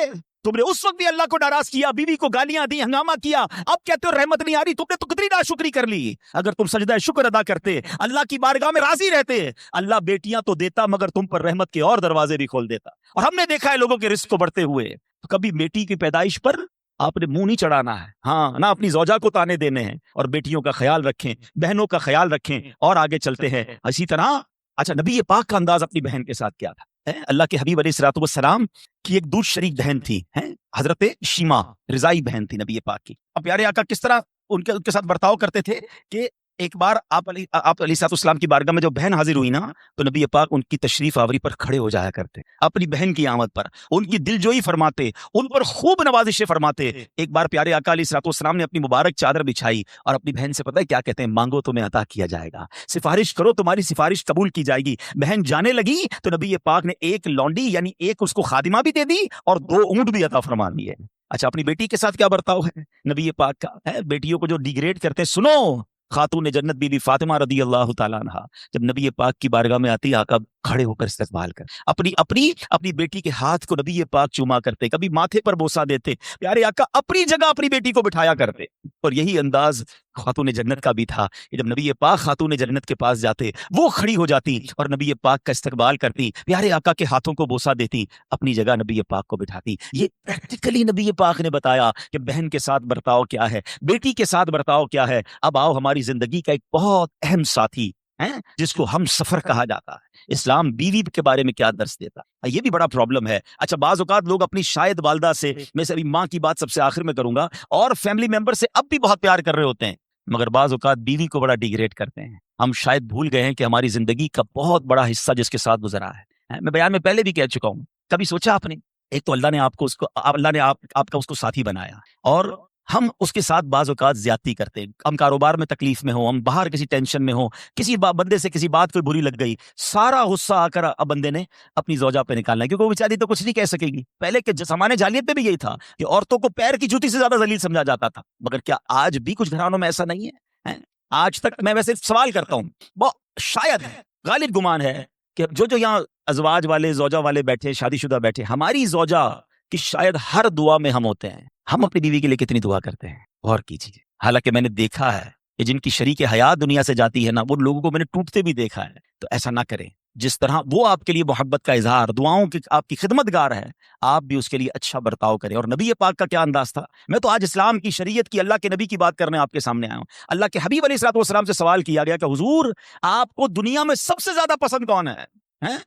تم نے اس وقت بھی اللہ کو ناراض کیا، بیوی کو گالیاں دی، ہنگامہ کیا، اب کہتے ہو رحمت نہیں آ رہی، تم نے تو کتنی ناشکری کر لی۔ اگر تم سجدہ شکر ادا کرتے، اللہ کی بارگاہ میں راضی رہتے، اللہ بیٹیاں تو دیتا مگر تم پر رحمت کے اور دروازے بھی کھول دیتا۔ اور ہم نے دیکھا ہے لوگوں کے رزق کو بڑھتے ہوئے، تو کبھی بیٹی کی پیدائش پر آپ نے منہ نہیں چڑھانا ہے، ہاں نہ اپنی زوجہ کو تانے دینے ہیں، اور بیٹیوں کا خیال رکھیں، بہنوں کا خیال رکھیں، اور آگے چلتے ہیں اسی طرح۔ اچھا نبی پاک کا انداز اپنی بہن کے ساتھ کیا تھا؟ اللہ کے حبیب علیہ الصلوۃ والسلام کی ایک دودھ شریک بہن تھی، حضرت شیما رضائی بہن تھی نبی پاک کی۔ اب پیارے آقا کس طرح ان کے ساتھ برتاؤ کرتے تھے کہ ایک بار آپ علیہ الصلوۃ والسلام کی بارگاہ میں جو بہن حاضر ہوئی نا تو نبی پاک ان کی تشریف آوری پر کھڑے ہو جایا کرتے، اپنی بہن کی آمد پر ان کی دلجوئی فرماتے، ان پر خوب نوازشیں فرماتے۔ ایک بار پیارے آقا علیہ الصلوۃ والسلام نے اپنی مبارک چادر بچھائی اور اپنی بہن سے پتہ ہے کیا کہتے ہیں؟ مانگو تمہیں عطا کیا جائے گا، سفارش کرو تمہاری سفارش قبول کی جائے گی۔ بہن جانے لگی تو نبی پاک نے ایک لونڈی یعنی ایک اس کو خادمہ بھی دے دی اور 2 اونٹ بھی عطا فرما دیے۔ اچھا اپنی بیٹی کے ساتھ کیا برتاؤ ہے نبی پاک کا؟ ہے بیٹیوں کو جو ڈیگریڈ کرتے ہیں، سنو خاتون جنت بی بی فاطمہ رضی اللہ تعالیٰ عنہا جب نبی پاک کی بارگاہ میں آتی، آقا کھڑے ہو کر استقبال کر اپنی بیٹی کے ہاتھ کو نبی پاک چوما کرتے، کبھی ماتھے پر بوسہ دیتے، پیارے آقا اپنی جگہ اپنی بیٹی کو بٹھایا کرتے۔ اور یہی انداز خاتون جنت کا بھی تھا کہ جب نبی پاک خاتون جنت کے پاس جاتے وہ کھڑی ہو جاتی اور نبی پاک کا استقبال کرتی، پیارے آقا کے ہاتھوں کو بوسہ دیتی، اپنی جگہ نبی پاک کو بٹھاتی۔ یہ پریکٹیکلی نبی پاک نے بتایا کہ بہن کے ساتھ برتاؤ کیا ہے، بیٹی کے ساتھ برتاؤ کیا ہے۔ اب آؤ ہماری زندگی کا ایک بہت اہم ساتھی جس کو ہم سفر کہا جاتا ہے، اسلام بیوی کے بارے میں کیا درس دیتا ہے؟ یہ بھی بڑا پرابلم ہے۔ اچھا بعض اوقات لوگ اپنی شاید والدہ سے، میں سے ابھی ماں کی بات سب سے آخر میں کروں گا، اور فیملی ممبر سے اب بھی بہت پیار کر رہے ہوتے ہیں، مگر بعض اوقات بیوی کو بڑا ڈیگریڈ کرتے ہیں۔ ہم شاید بھول گئے ہیں کہ ہماری زندگی کا بہت بڑا حصہ جس کے ساتھ گزرا ہے، میں بیان میں پہلے بھی کہہ چکا ہوں، کبھی سوچا آپ نے؟ ایک تو اللہ نے آپ کا اس کو ساتھی بنایا، اور ہم اس کے ساتھ بعض اوقات زیادتی کرتے ہیں۔ ہم کاروبار میں تکلیف میں ہوں، ہم باہر کسی ٹینشن میں ہوں، کسی بندے سے کسی بات کوئی بری لگ گئی، سارا غصہ آ کر اب بندے نے اپنی زوجہ پہ نکالنا ہے، کیونکہ وہ بیچاری تو کچھ نہیں کہہ سکے گی۔ پہلے کے زمانے جاہلیت میں بھی یہی تھا کہ عورتوں کو پیر کی جوتی سے زیادہ ذلیل سمجھا جاتا تھا، مگر کیا آج بھی کچھ گھرانوں میں ایسا نہیں ہے؟ آج تک میں ویسے سوال کرتا ہوں، شاید غالب گمان ہے کہ جو یہاں ازواج والے زوجہ والے بیٹھے، شادی شدہ بیٹھے، ہماری زوجہ کہ شاید ہر دعا میں ہم ہوتے ہیں، ہم اپنی بیوی کے لیے کتنی دعا کرتے ہیں، غور کیجیے۔ حالانکہ میں نے دیکھا ہے کہ جن کی شریک حیات دنیا سے جاتی ہے نا، وہ لوگوں کو میں نے ٹوٹتے بھی دیکھا ہے. تو ایسا نہ کریں. جس طرح وہ آپ کے لیے محبت کا اظہار، دعاؤں کی آپ کی خدمت گار ہے، آپ بھی اس کے لیے اچھا برتاؤ کریں. اور نبی پاک کا کیا انداز تھا. میں تو آج اسلام کی شریعت کی، اللہ کے نبی کی بات کرنے آپ کے سامنے آیا ہوں. اللہ کے حبیب علیہ الصلوۃ والسلام سے سوال کیا گیا کہ حضور آپ کو دنیا میں سب سے زیادہ پسند کون ہے؟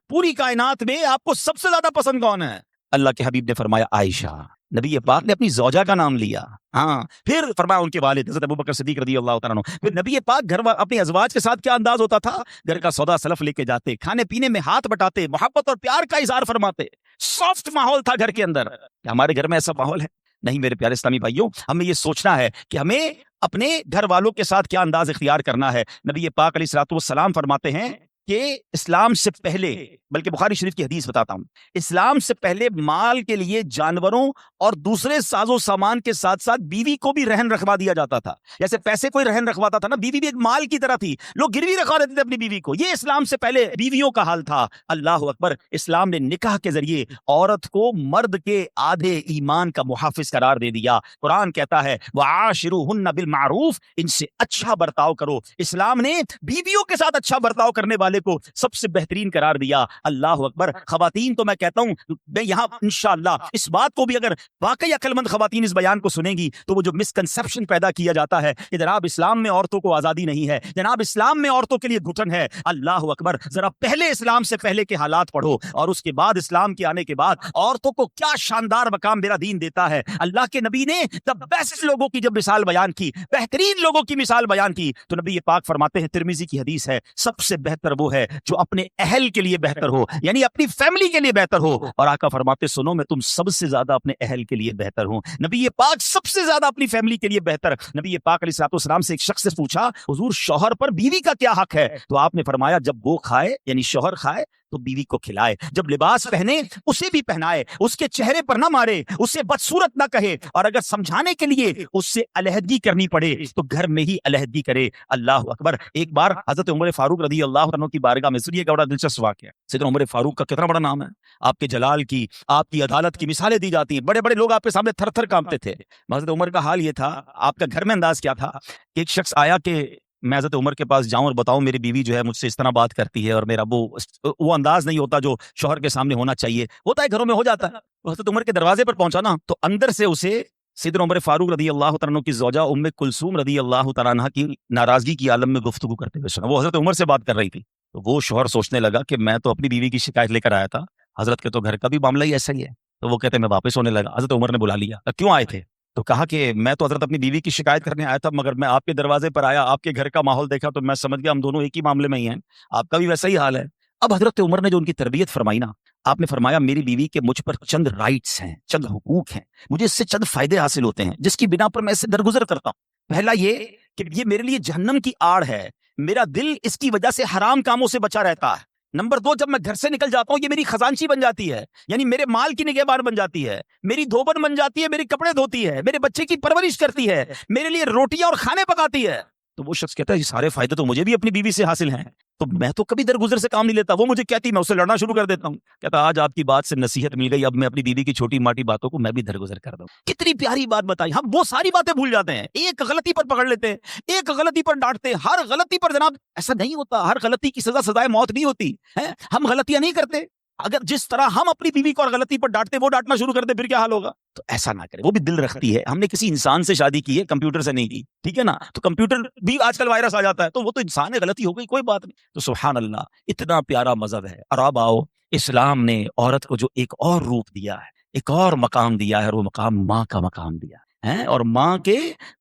پوری کائنات میں آپ کو سب سے زیادہ پسند کون ہے؟ اللہ کے حبیب نے فرمایا عائشہ. نبی پاک نے اپنی زوجہ کا نام لیا. ہاں، پھر فرمایا ان کے والد حضرت ابوبکر صدیق رضی اللہ تعالیٰ عنہ. پھر نبی پاک گھر اپنی ازواج کے ساتھ کیا انداز ہوتا تھا. گھر کا سودا سلف لے کے جاتے، کھانے پینے میں ہاتھ بٹاتے، محبت اور پیار کا اظہار فرماتے. سافٹ ماحول تھا گھر کے اندر. کیا ہمارے گھر میں ایسا ماحول ہے؟ نہیں میرے پیارے اسلامی بھائیوں، ہمیں یہ سوچنا ہے کہ ہمیں اپنے گھر والوں کے ساتھ کیا انداز اختیار کرنا ہے. نبی پاک علیہ الصلوۃ والسلام فرماتے ہیں کہ اسلام سے پہلے، بلکہ بخاری شریف کی حدیث بتاتا ہوں، اسلام سے پہلے مال کے لیے جانوروں اور دوسرے ساز و سامان کے ساتھ ساتھ بیوی کو بھی رہن رکھوا دیا جاتا تھا. جیسے پیسے کوئی رہن رکھواتا تھا نا، بیوی بھی ایک مال کی طرح تھی. لوگ گروی رکھوا دیتے تھے اپنی بیوی کو. یہ اسلام سے پہلے بیویوں کا حال تھا. اللہ اکبر. اسلام نے نکاح کے ذریعے عورت کو مرد کے آدھے ایمان کا محافظ قرار دے دیا. قرآن کہتا ہے وَعَاشِرُوهُنَّ بِالْمَعْرُوفِ، ان سے اچھا برتاؤ کرو. اسلام نے بیویوں کے ساتھ اچھا برتاؤ کرنے والے کو سب سے بہترین قرار دیا. اللہ اکبر. خواتین تو میں کہتا ہوں، میں یہاں انشاءاللہ اس بات کو بھی، اگر واقعی عقل مند خواتین اس بیان کو سنیں گی تو وہ جو مسکنسپشن پیدا کیا جاتا ہے کہ جناب اسلام میں عورتوں کو آزادی نہیں ہے، جناب اسلام میں عورتوں کے لیے گھٹن ہے. اللہ اکبر. ذرا پہلے اسلام سے پہلے کے حالات پڑھو اور اس کے بعد اسلام کے آنے کے بعد عورتوں کو کیا شاندار مقام میرا دین دیتا ہے. اللہ کے نبی نے the best لوگوں کی جب مثال بیان کی، بہترین لوگوں کی مثال بیان کی، تو نبی پاک فرماتے ہیں، ترمذی کی حدیث ہے، سب سے بہتر وہ ہے جو اپنے اہل کے لیے بہتر ہو، یعنی اپنی فیملی کے لیے بہتر ہو. اور آقا فرماتے سنو میں تم سب سے زیادہ اپنے اہل کے لیے بہتر ہوں. نبی پاک سب سے زیادہ اپنی فیملی کے لیے بہتر. نبی پاک علیہ الصلوۃ والسلام سے ایک شخص سے پوچھا حضور شوہر پر بیوی کا کیا حق ہے؟ تو آپ نے فرمایا جب وہ کھائے، یعنی شوہر کھائے تو بیوی کو کھلائے، جب لباس پہنے اسے بھی پہنائے، اس کے چہرے پر نہ مارے، اسے بدصورت نہ کہے، اور اگر سمجھانے کے لیے اس سے علیحدگی کرنی پڑے تو گھر میں ہی علیحدگی کرے. اللہ اکبر. ایک بار حضرت عمر فاروق رضی اللہ عنہ کی بارگاہ میں، سنیے گا بڑا دلچسپ واقعہ. سیدنا عمر فاروق کا کتنا بڑا نام ہے. آپ کے جلال کی، آپ کی عدالت کی مثالیں دی جاتی ہیں. بڑے بڑے لوگ آپ کے سامنے تھر تھر کانپتے تھے. حضرت عمر کا حال یہ تھا، آپ کا گھر میں انداز کیا تھا کہ ایک شخص آیا کہ میں حضرت عمر کے پاس جاؤں اور بتاؤں میری بیوی جو ہے مجھ سے اس طرح بات کرتی ہے، اور میرا وہ انداز نہیں ہوتا جو شوہر کے سامنے ہونا چاہیے. ہوتا ہے گھروں میں، ہو جاتا ہے. حضرت عمر کے دروازے پر پہنچا نا، تو اندر سے اسے سیدنا عمر فاروق رضی اللہ تعالیٰ عنہ کی زوجہ ام کلثوم رضی اللہ تعالیٰ عنہ کی ناراضگی کی عالم میں گفتگو کرتے ہوئے سنا. وہ حضرت عمر سے بات کر رہی تھی. تو وہ شوہر سوچنے لگا کہ میں تو اپنی بیوی کی شکایت لے کر آیا تھا، حضرت کے تو گھر کا بھی معاملہ ہی ایسا ہی ہے. تو وہ کہتے میں واپس ہونے لگا. حضرت عمر نے بلا لیا. کیوں آئے تھے؟ تو کہا کہ میں تو حضرت اپنی بیوی کی شکایت کرنے آیا تھا، مگر میں آپ کے دروازے پر آیا، آپ کے گھر کا ماحول دیکھا تو میں سمجھ گیا ہم دونوں ایک ہی معاملے میں ہی ہیں، آپ کا بھی ویسا ہی حال ہے. اب حضرت عمر نے جو ان کی تربیت فرمائی نا، آپ نے فرمایا میری بیوی کے مجھ پر چند رائٹس ہیں، چند حقوق ہیں، مجھے اس سے چند فائدے حاصل ہوتے ہیں جس کی بنا پر میں اس سے درگزر کرتا ہوں. پہلا یہ کہ یہ میرے لیے جہنم کی آڑ ہے، میرا دل اس کی وجہ سے حرام کاموں سے بچا رہتا ہے. نمبر دو، جب میں گھر سے نکل جاتا ہوں یہ میری خزانچی بن جاتی ہے، یعنی میرے مال کی نگہبان بن جاتی ہے، میری دھوبن بن جاتی ہے، میری کپڑے دھوتی ہے، میرے بچے کی پرورش کرتی ہے، میرے لیے روٹیاں اور کھانے پکاتی ہے. تو وہ شخص کہتا ہے یہ سارے فائدے تو مجھے بھی اپنی بیوی سے حاصل ہیں، تو میں تو کبھی درگزر سے کام نہیں لیتا. وہ مجھے کہتی، میں اسے لڑنا شروع کر دیتا ہوں. کہتا آج آپ کی بات سے نصیحت مل گئی، اب میں اپنی بیوی کی چھوٹی ماٹی باتوں کو میں بھی درگزر کر دوں. کتنی پیاری بات بتائی. ہم وہ ساری باتیں بھول جاتے ہیں، ایک غلطی پر پکڑ لیتے ہیں، ایک غلطی پر ڈانٹتے ہیں. ہر غلطی پر جناب ایسا نہیں ہوتا، ہر غلطی کی سزا سزائے موت نہیں ہوتی ہے. ہم غلطیاں نہیں کرتے. اگر جس طرح ہم اپنی بیوی کو اور غلطی پر ڈانٹتے وہ ڈانٹنا شروع کر دے پھر کیا حال ہوگا. تو ایسا نہ کرے. وہ بھی دل رکھتی ہے. ہم نے کسی انسان سے شادی کی ہے، کمپیوٹر سے نہیں کی، ٹھیک ہے نا. تو کمپیوٹر بھی آج کل وائرس آ جاتا ہے، تو وہ تو انسان ہے، غلطی ہو گئی، کوئی بات نہیں. تو سبحان اللہ، اتنا پیارا مذہب ہے. اور اب آؤ، اسلام نے عورت کو جو ایک اور روپ دیا ہے، ایک اور مقام دیا ہے، اور وہ مقام ماں کا مقام دیا ہے. اور ماں کے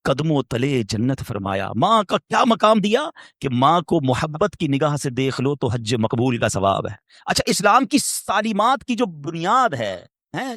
قدموں تلے جنت فرمایا. ماں کا کیا مقام دیا کہ ماں کو محبت کی نگاہ سے دیکھ لو تو حج مقبول کا ثواب ہے. اچھا، اسلام کی تعلیمات کی جو بنیاد ہے،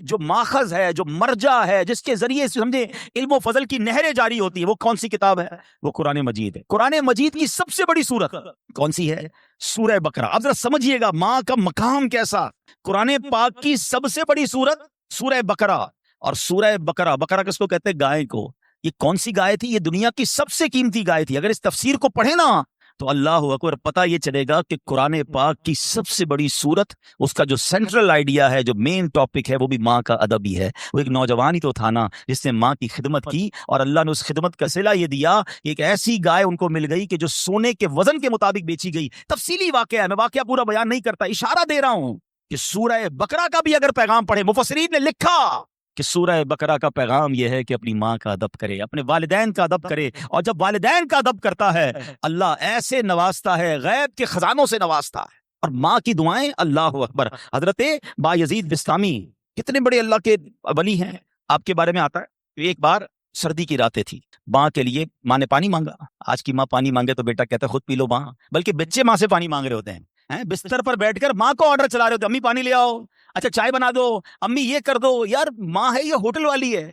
جو ماخذ ہے، جو مرجع ہے، جس کے ذریعے سمجھے علم و فضل کی نہریں جاری ہوتی ہے، وہ کون سی کتاب ہے؟ وہ قرآن مجید ہے. قرآن مجید کی سب سے بڑی سورت کون سی ہے؟ سورہ بقرہ. اب ذرا سمجھیے گا ماں کا مقام کیسا. قرآن پاک کی سب سے بڑی سورت سورہ بقرہ. اور سورہ بقرہ، بقرہ کس کو کہتے ہیں؟ گائے کو. یہ کون سی گائے تھی؟ یہ دنیا کی سب سے قیمتی گائے تھی. اگر اس تفسیر کو پڑھیں نا تو اللہ اکبر پتہ یہ چلے گا کہ قرآن پاک کی سب سے بڑی صورت، اس کا جو سینٹرل آئیڈیا ہے، جو مین ٹاپک ہے، وہ بھی ماں کا ادب ہی ہے۔ وہ ایک نوجوان ہی تو تھا نا جس نے ماں کی خدمت کی، اور اللہ نے اس خدمت کا صلہ یہ دیا کہ ایک ایسی گائے ان کو مل گئی کہ جو سونے کے وزن کے مطابق بیچی گئی۔ تفصیلی واقعہ ہے، میں واقعہ پورا بیان نہیں کرتا، اشارہ دے رہا ہوں کہ سورہ بقرہ کا بھی اگر پیغام پڑھے، مفسرین نے لکھا کہ سورہ بقرہ کا پیغام یہ ہے کہ اپنی ماں کا ادب کرے، اپنے والدین کا ادب کرے، اور جب والدین کا ادب کرتا ہے اللہ ایسے نوازتا ہے، غیب کے خزانوں سے نوازتا ہے۔ اور ماں کی دعائیں، اللہ اکبر، حضرت بایزید بستامی کتنے بڑے اللہ کے ولی ہیں، آپ کے بارے میں آتا ہے۔ ایک بار سردی کی راتیں تھی، ماں کے لیے ماں نے پانی مانگا۔ آج کی ماں پانی مانگے تو بیٹا کہتا ہے خود پی لو ماں، بلکہ بچے ماں سے پانی مانگ رہے ہوتے ہیں، بستر پر بیٹھ کر ماں کو آرڈر چلا رہے ہوتے، امی پانی لے آؤ، اچھا چائے بنا دو، امی یہ کر دو۔ یار ماں ہے یہ ہوٹل والی ہے،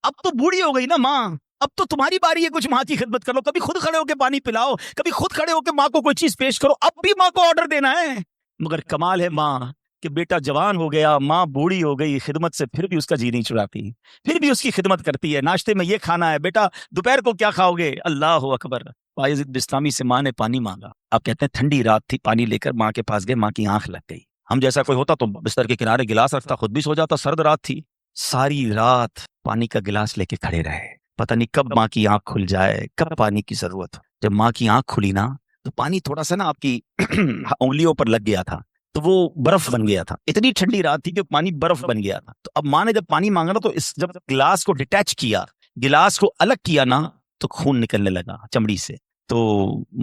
اب تو بوڑھی ہو گئی نا ماں، اب تو تمہاری باری ہے کچھ ماں کی خدمت کر لو، کبھی خود کھڑے ہو کے پانی پلاؤ، کبھی خود کھڑے ہو کے ماں کو کوئی چیز پیش کرو، اب بھی ماں کو آرڈر دینا ہے۔ مگر کمال ہے ماں کہ بیٹا جوان ہو گیا، ماں بوڑھی ہو گئی، خدمت سے پھر بھی اس کا جی نہیں چڑھاتی، پھر بھی اس کی خدمت کرتی ہے۔ ناشتے میں یہ کھانا ہے بیٹا، دوپہر کو کیا کھاؤ گے؟ اللہ اکبر۔ بایزید بستامی سے ماں نے پانی مانگا، آپ کہتے ہیں ٹھنڈی رات تھی، پانی لے کر ماں کے پاس گئے، ماں کی آنکھ لگ گئی۔ ہم جیسا کوئی ہوتا تو بستر کے کنارے گلاس رکھتا، خود بھی سو جاتا، سرد رات تھی، ساری رات پانی کا گلاس لے کے کھڑے رہے، پتہ نہیں کب ماں کی آنکھ کھل جائے، کب پانی کی ضرورت ہو۔ جب ماں کی آنکھ کھلی نا تو پانی تھوڑا سا نا آپ کی انگلیوں پر لگ گیا تھا، تو وہ برف بن گیا تھا، اتنی ٹھنڈی رات تھی کہ پانی برف بن گیا تھا۔ تو اب ماں نے جب پانی مانگا نا تو جب گلاس کو ڈیٹیچ کیا، گلاس کو الگ کیا نا، تو خون نکلنے لگا چمڑی سے۔ تو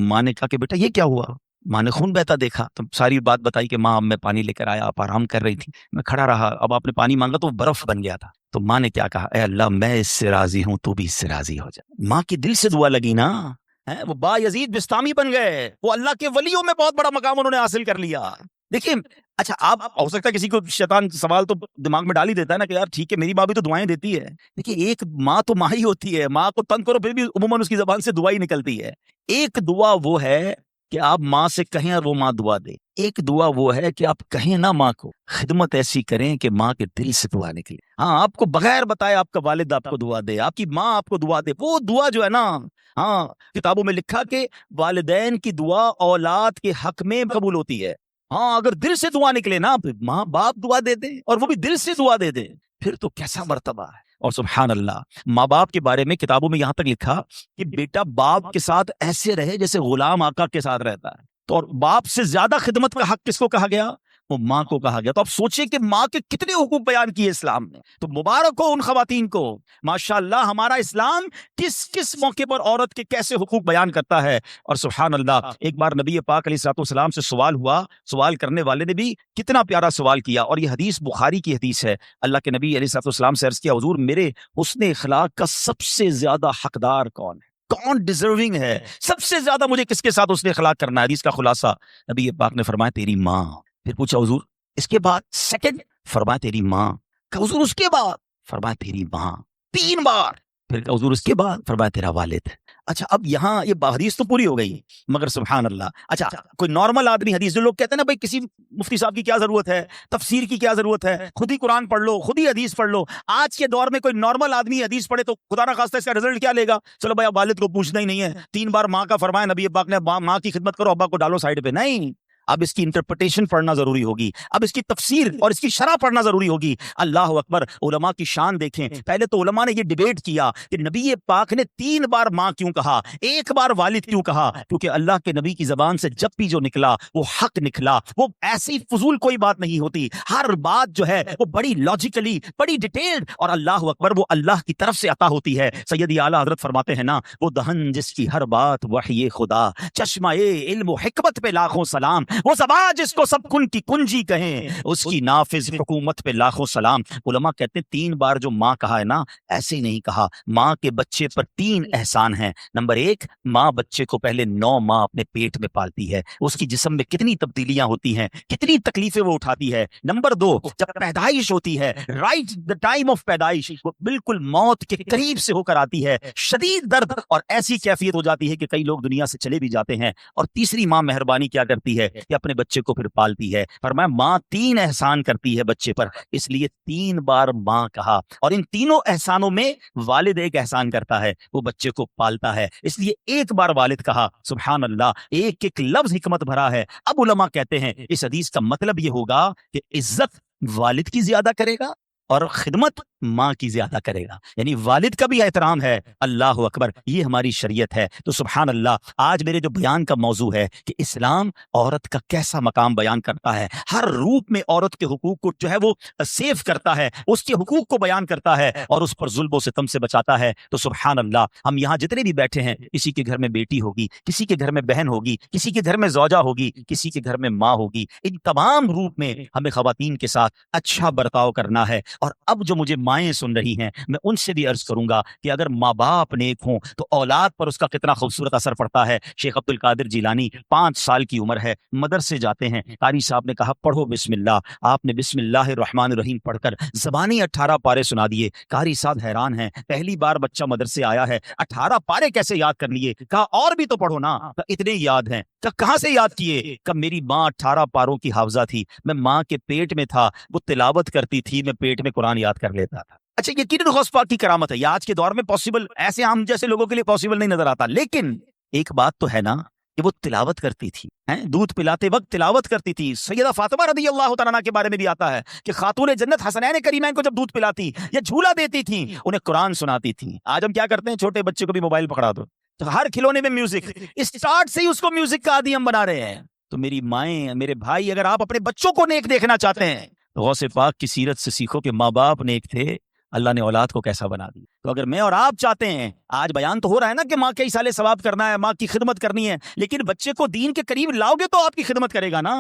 ماں نے کہا کہ بیٹا یہ کیا ہوا؟ ماں نے خون بہتا دیکھا تو ساری بات بتائی کہ ماں اب میں پانی لے کر آیا، آپ آرام کر رہی تھی، میں کھڑا رہا، اب آپ نے پانی مانگا تو برف بن گیا تھا۔ تو ماں نے کیا کہا، اے اللہ میں اس سے راضی ہوں، تو بھی اس سے راضی ہو جا۔ ماں کی دل سے دعا لگی نا، وہ بایزید بستامی بن گئے، وہ اللہ کے ولیوں میں بہت بڑا مقام انہوں نے حاصل کر لیا۔ دیکھیں اچھا، آپ ہو سکتا ہے کسی کو شیطان سوال تو دماغ میں ڈال ہی دیتا ہے نا کہ یار ٹھیک ہے میری ماں بھی تو دعائیں دیتی ہے۔ دیکھیے ایک ماں تو ماں ہی ہوتی ہے، ماں کو تنگ کرو پھر بھی عموماً اس کی زبان سے دعا ہی نکلتی ہے۔ ایک دعا وہ ہے کہ آپ ماں سے کہیں اور وہ ماں دعا دے، ایک دعا وہ ہے کہ آپ کہیں نہ ماں کو، خدمت ایسی کریں کہ ماں کے دل سے دعا نکلے۔ ہاں آپ کو بغیر بتائے آپ کا والد آپ کو دعا دے، آپ کی ماں آپ کو دعا دے، وہ دعا جو ہے نا، ہاں کتابوں میں لکھا کہ والدین کی دعا اولاد کے حق میں قبول ہوتی ہے۔ ہاں اگر دل سے دعا نکلے نا، ماں باپ دعا دے دے اور وہ بھی دل سے دعا دے دے، پھر تو کیسا مرتبہ ہے۔ اور سبحان اللہ، ماں باپ کے بارے میں کتابوں میں یہاں تک لکھا کہ بیٹا باپ کے ساتھ ایسے رہے جیسے غلام آقا کے ساتھ رہتا ہے۔ تو اور باپ سے زیادہ خدمت کا حق کس کو کہا گیا؟ وہ ماں کو کہا گیا۔ تو آپ سوچیں کہ ماں کے کتنے حقوق بیان کیے اسلام نے۔ تو مبارک ہو ان خواتین کو، ماشاءاللہ ہمارا اسلام کس کس موقع پر عورت کے کیسے حقوق بیان کرتا ہے۔ اور سبحان اللہ، ایک بار نبی پاک علیہ الصلوۃ والسلام سے سوال ہوا، سوال کرنے والے نے بھی کتنا پیارا سوال کیا، اور یہ حدیث بخاری کی حدیث ہے۔ اللہ کے نبی علیہ الصلوۃ والسلام سے عرض کیا، حضور میرے حسن اخلاق کا سب سے زیادہ حقدار کون ہے؟ کون ڈیزرونگ ہے؟ سب سے زیادہ مجھے کس کے ساتھ حسن اخلاق کرنا ہے؟ حدیث کا خلاصہ نبی پاک نے فرمایا تیری ماں۔ پھر پوچھا حضور اس کے بعد؟ سیکنڈ فرمایا تیری ماں۔ کہ حضور اس کے بعد؟ فرمایا تیری ماں۔ 3 بار۔ پھر کہ حضور اس کے بعد؟ فرمایا تیرا والد۔ اچھا اب یہاں یہ حدیث تو پوری ہو گئی، مگر سبحان اللہ، اچھا کوئی نارمل آدمی حدیث، جو لوگ کہتے ہیں نا بھائی کسی مفتی صاحب کی کیا ضرورت ہے، تفسیر کی کیا ضرورت ہے، خود ہی قرآن پڑھ لو، خود ہی حدیث پڑھ لو۔ آج کے دور میں کوئی نارمل آدمی حدیث پڑھے تو خدا نہ خواستہ اس کا رزلٹ کیا لے گا؟ چلو بھائی والد کو پوچھنا ہی نہیں ہے، 3 بار ماں کا فرمایا نبی پاک نے، ماں کی خدمت کرو، ابا کو ڈالو سائڈ پہ۔ نہیں، اب اس کی انٹرپریٹیشن پڑھنا ضروری ہوگی، اب اس کی تفسیر اور اس کی شرح پڑھنا ضروری ہوگی۔ اللہ اکبر، علماء کی شان دیکھیں۔ پہلے تو علماء نے یہ ڈیبیٹ کیا کہ نبی پاک نے 3 بار ماں کیوں کہا، 1 بار والد کیوں کہا؟ کیونکہ اللہ کے نبی کی زبان سے جب بھی جو نکلا وہ حق نکلا، وہ ایسی فضول کوئی بات نہیں ہوتی، ہر بات جو ہے وہ بڑی لاجیکلی، بڑی ڈیٹیلڈ، اور اللہ اکبر وہ اللہ کی طرف سے عطا ہوتی ہے۔ سیدی اعلیٰ حضرت فرماتے ہیں نا، وہ دہن جس کی ہر بات وحی خدا، چشمہ علم و حکمت پہ لاکھوں سلام، وہ زبان جس کو سب کن کی کنجی کہیں، اس کی نافذ حکومت پہ لاکھوں سلام۔ علماء کہتے ہیں 3 بار جو ماں کہا ہے نا، ایسے ہی نہیں کہا۔ ماں کے بچے پر 3 احسان ہیں۔ نمبر 1، ماں بچے کو پہلے 9 ماہ اپنے پیٹ میں پالتی ہے، اس کی جسم میں کتنی تبدیلیاں ہوتی ہیں، کتنی تکلیفیں وہ اٹھاتی ہے۔ نمبر 2، جب پیدائش ہوتی ہے، رائٹ دا ٹائم آف پیدائش، وہ بالکل موت کے قریب سے ہو کر آتی ہے، شدید درد اور ایسی کیفیت ہو جاتی ہے کہ کئی لوگ دنیا سے چلے بھی جاتے ہیں۔ اور تیسری، ماں مہربانی کیا کرتی ہے کہ اپنے بچے کو پھر پالتی ہے. فرمایا ماں 3 احسان کرتی ہے بچے پر, اس لیے 3 بار ماں کہا, اور ان تینوں احسانوں میں والد ایک احسان کرتا ہے, وہ بچے کو پالتا ہے, اس لیے ایک بار والد کہا. سبحان اللہ, ایک ایک لفظ حکمت بھرا ہے. اب علماء کہتے ہیں اس حدیث کا مطلب یہ ہوگا کہ عزت والد کی زیادہ کرے گا اور خدمت ماں کی زیادہ کرے گا, یعنی والد کا بھی احترام ہے. اللہ اکبر, یہ ہماری شریعت ہے. تو سبحان اللہ, آج میرے جو بیان کا موضوع ہے کہ اسلام عورت کا کیسا مقام بیان کرتا ہے, ہر روپ میں عورت کے حقوق کو جو ہے وہ سیو کرتا ہے, اس کے حقوق کو بیان کرتا ہے اور اس پر ظلم و ستم سے بچاتا ہے. تو سبحان اللہ, ہم یہاں جتنے بھی بیٹھے ہیں, کسی کے گھر میں بیٹی ہوگی, کسی کے گھر میں بہن ہوگی, کسی کے گھر میں زوجہ ہوگی, کسی کے گھر میں ماں ہوگی, ان تمام روپ میں ہمیں خواتین کے ساتھ اچھا برتاؤ کرنا ہے. اور اب جو مجھے مائیں سن رہی ہیں, میں ان سے بھی عرض کروں گا کہ اگر ماں باپ نیک ہوں تو اولاد پر اس کا کتنا خوبصورت اثر پڑتا ہے. شیخ عبد القادر جیلانی 5 سال کی عمر ہے, مدرسے جاتے ہیں, قاری صاحب نے کہا پڑھو بسم اللہ, آپ نے بسم اللہ الرحمن الرحیم پڑھ کر زبانی 18 پارے سنا دیے. قاری صاحب حیران ہیں, پہلی بار بچہ مدرسے آیا ہے, 18 پارے کیسے یاد کر لیے؟ کہا اور بھی تو پڑھو نا. اتنے یاد ہیں. کہاں سے یاد کیے؟ کہ میری ماں 18 پاروں کی حافظہ تھی, میں ماں کے پیٹ میں تھا, وہ تلاوت کرتی تھی, میں پیٹ میں قرآن یاد کر لیتا تھا. اچھا, یقیناً غوث پاک کی کرامت ہے, یہ آج کے دور میں پاسبل, ایسے ہم جیسے لوگوں کے لیے پاسبل نہیں نظر آتا. لیکن ایک بات تو ہے نا کہ وہ تلاوت کرتی تھی, دودھ پلاتے وقت تلاوت کرتی تھی. سیدہ فاطمہ رضی اللہ تعالیٰ عنہا کے بارے میں بھی آتا ہے کہ خاتون جنت حسنین کریمین کو جب دودھ پلاتی یا جھولا دیتی تھی, انہیں قرآن سناتی تھی. آج ہم کیا کرتے ہیں, چھوٹے بچے کو بھی موبائل پکڑا دو, تو ہر کھلونے میں میوزک, اسٹارٹ سے ہی اس کو میوزک کا عادی ہم بنا رہے ہیں. تو میری مائیں, میرے بھائی, اگر آپ اپنے بچوں کو نیک دیکھنا چاہتے ہیں تو غوث پاک کی سیرت سے سیکھو کہ ماں باپ نیک تھے, اللہ نے اولاد کو کیسا بنا دی. تو اگر میں اور آپ چاہتے ہیں, آج بیان تو ہو رہا ہے نا کہ ماں کے ایصال ثواب کرنا ہے, ماں کی خدمت کرنی ہے, لیکن بچے کو دین کے قریب لاؤ گے تو آپ کی خدمت کرے گا نا.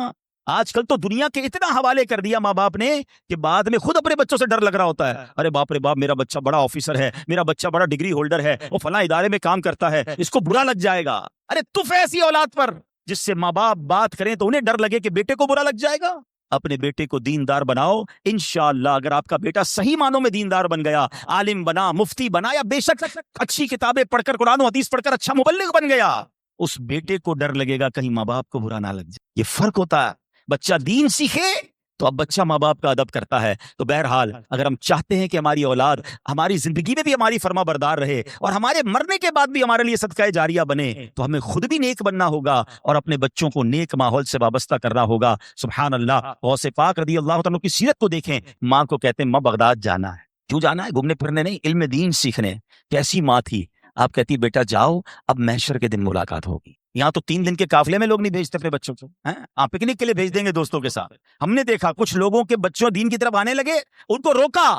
آج کل تو دنیا کے اتنا حوالے کر دیا ماں باپ نے کہ بعد میں خود اپنے بچوں سے ڈر لگ رہا ہوتا ہے. ارے باپ رے باپ, میرا بچہ بڑا آفیسر ہے, میرا بچہ بڑا ڈگری ہولڈر ہے, وہ فلاں ادارے میں کام کرتا ہے, اس کو برا لگ جائے گا. ارے تف ایسی اولاد پر جس سے ماں باپ بات کریں تو انہیں ڈر لگے کہ بیٹے کو برا لگ جائے گا. اپنے بیٹے کو دیندار بناؤ, انشاءاللہ اگر آپ کا بیٹا صحیح معنوں میں دیندار بن گیا, عالم بنا, مفتی بنا, یا بے شک اچھی کتابیں پڑھ کر, قرآن و حدیث پڑھ کر اچھا مبلغ بن گیا, اس بیٹے کو ڈر لگے گا کہیں ماں باپ کو برا نہ لگ جائے. یہ فرق ہوتا ہے. بچہ دین سیکھے تو اب بچہ ماں باپ کا ادب کرتا ہے. تو بہرحال اگر ہم چاہتے ہیں کہ ہماری اولاد ہماری زندگی میں بھی ہماری فرما بردار رہے اور ہمارے مرنے کے بعد بھی ہمارے لیے صدقہ جاریہ بنے, تو ہمیں خود بھی نیک بننا ہوگا اور اپنے بچوں کو نیک ماحول سے وابستہ کرنا ہوگا. سبحان اللہ, غوث پاک رضی اللہ تعالیٰ کی سیرت کو دیکھیں. ماں کو کہتے ہیں ماں بغداد جانا ہے. کیوں جانا ہے؟ گھومنے پھرنے نہیں, علم دین سیکھنے. کیسی ماں تھی, آپ کہتی بیٹا جاؤ, اب محشر کے دن ملاقات ہوگی. یہاں تو 3 دن کے قافلے میں لوگ نہیں بھیجتے اپنے بچوں کو, آپ پکنک کے لیے بھیج دیں گے دوستوں کے ساتھ. ہم نے دیکھا کچھ لوگوں کے بچوں دین کی طرف آنے لگے, ان کو روکا,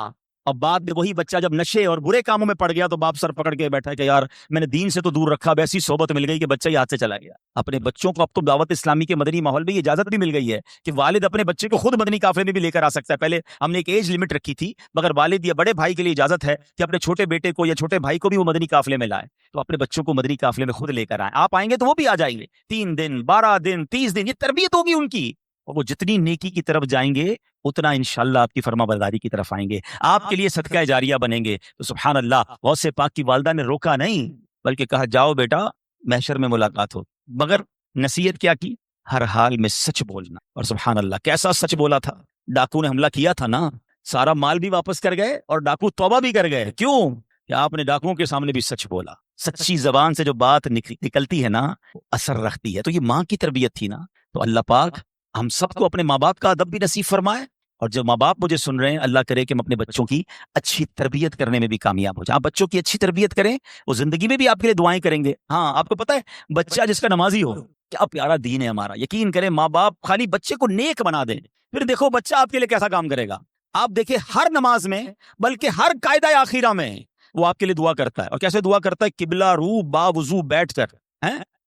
اور بعد میں وہی بچہ جب نشے اور برے کاموں میں پڑ گیا تو باپ سر پکڑ کے بیٹھا کہ یار میں نے دین سے تو دور رکھا, اب ایسی صحبت مل گئی کہ بچہ ہی ہاتھ سے چلا گیا. اپنے بچوں کو اب تو دعوت اسلامی کے مدنی ماحول میں یہ اجازت بھی مل گئی ہے کہ والد اپنے بچے کو خود مدنی قافلے میں بھی لے کر آ سکتا ہے. پہلے ہم نے ایک ایج لمٹ رکھی تھی, مگر والد یا بڑے بھائی کے لیے اجازت ہے کہ اپنے چھوٹے بیٹے کو یا چھوٹے بھائی کو بھی وہ مدنی قافلے میں لائے. تو اپنے بچوں کو مدنی قافلے میں خود لے کر آئیں. آپ آئیں گے تو وہ بھی آ جائیں گے. 3 دن, 12 دن, 30 دن, یہ تربیت ہوگی ان کی, اور وہ جتنی نیکی کی طرف جائیں گے اتنا انشاءاللہ آپ کی فرما برداری کی طرف آئیں گے, آپ کے لیے صدقہ جاریہ بنیں گے. تو سبحان اللہ, غوث پاک کی والدہ نے روکا نہیں بلکہ کہا جاؤ بیٹا محشر میں ملاقات ہو. مگر نصیحت کیا کی؟ ہر حال میں سچ بولنا. اور سبحان اللہ کیسا سچ بولا تھا. ڈاکو نے حملہ کیا تھا نا, سارا مال بھی واپس کر گئے اور ڈاکو توبہ بھی کر گئے. کیوں؟ کہ آپ نے ڈاکوؤں کے سامنے بھی سچ بولا. سچی زبان سے جو بات نکلتی ہے نا وہ اثر رکھتی ہے. تو یہ ماں کی تربیت تھی نا. تو اللہ پاک ہم سب کو اپنے ماں باپ کا ادب بھی نصیب فرمائے, اور جو ماں باپ مجھے سن رہے ہیں اللہ کرے کہ ہم اپنے بچوں کی اچھی تربیت کرنے میں بھی کامیاب ہو جائیں. آپ بچوں کی اچھی تربیت کریں, وہ زندگی میں بھی آپ کے لیے دعائیں کریں گے. ہاں, آپ کو پتہ ہے بچہ جس کا نمازی ہو, کیا پیارا دین ہے ہمارا. یقین کریں ماں باپ خالی بچے کو نیک بنا دیں, پھر دیکھو بچہ آپ کے لیے کیسا کام کرے گا. آپ دیکھیں ہر نماز میں بلکہ ہر قاعدہ آخیرہ میں وہ آپ کے لیے دعا کرتا ہے. اور کیسے دعا کرتا ہے؟ قبلہ رو با وضو بیٹھ کر.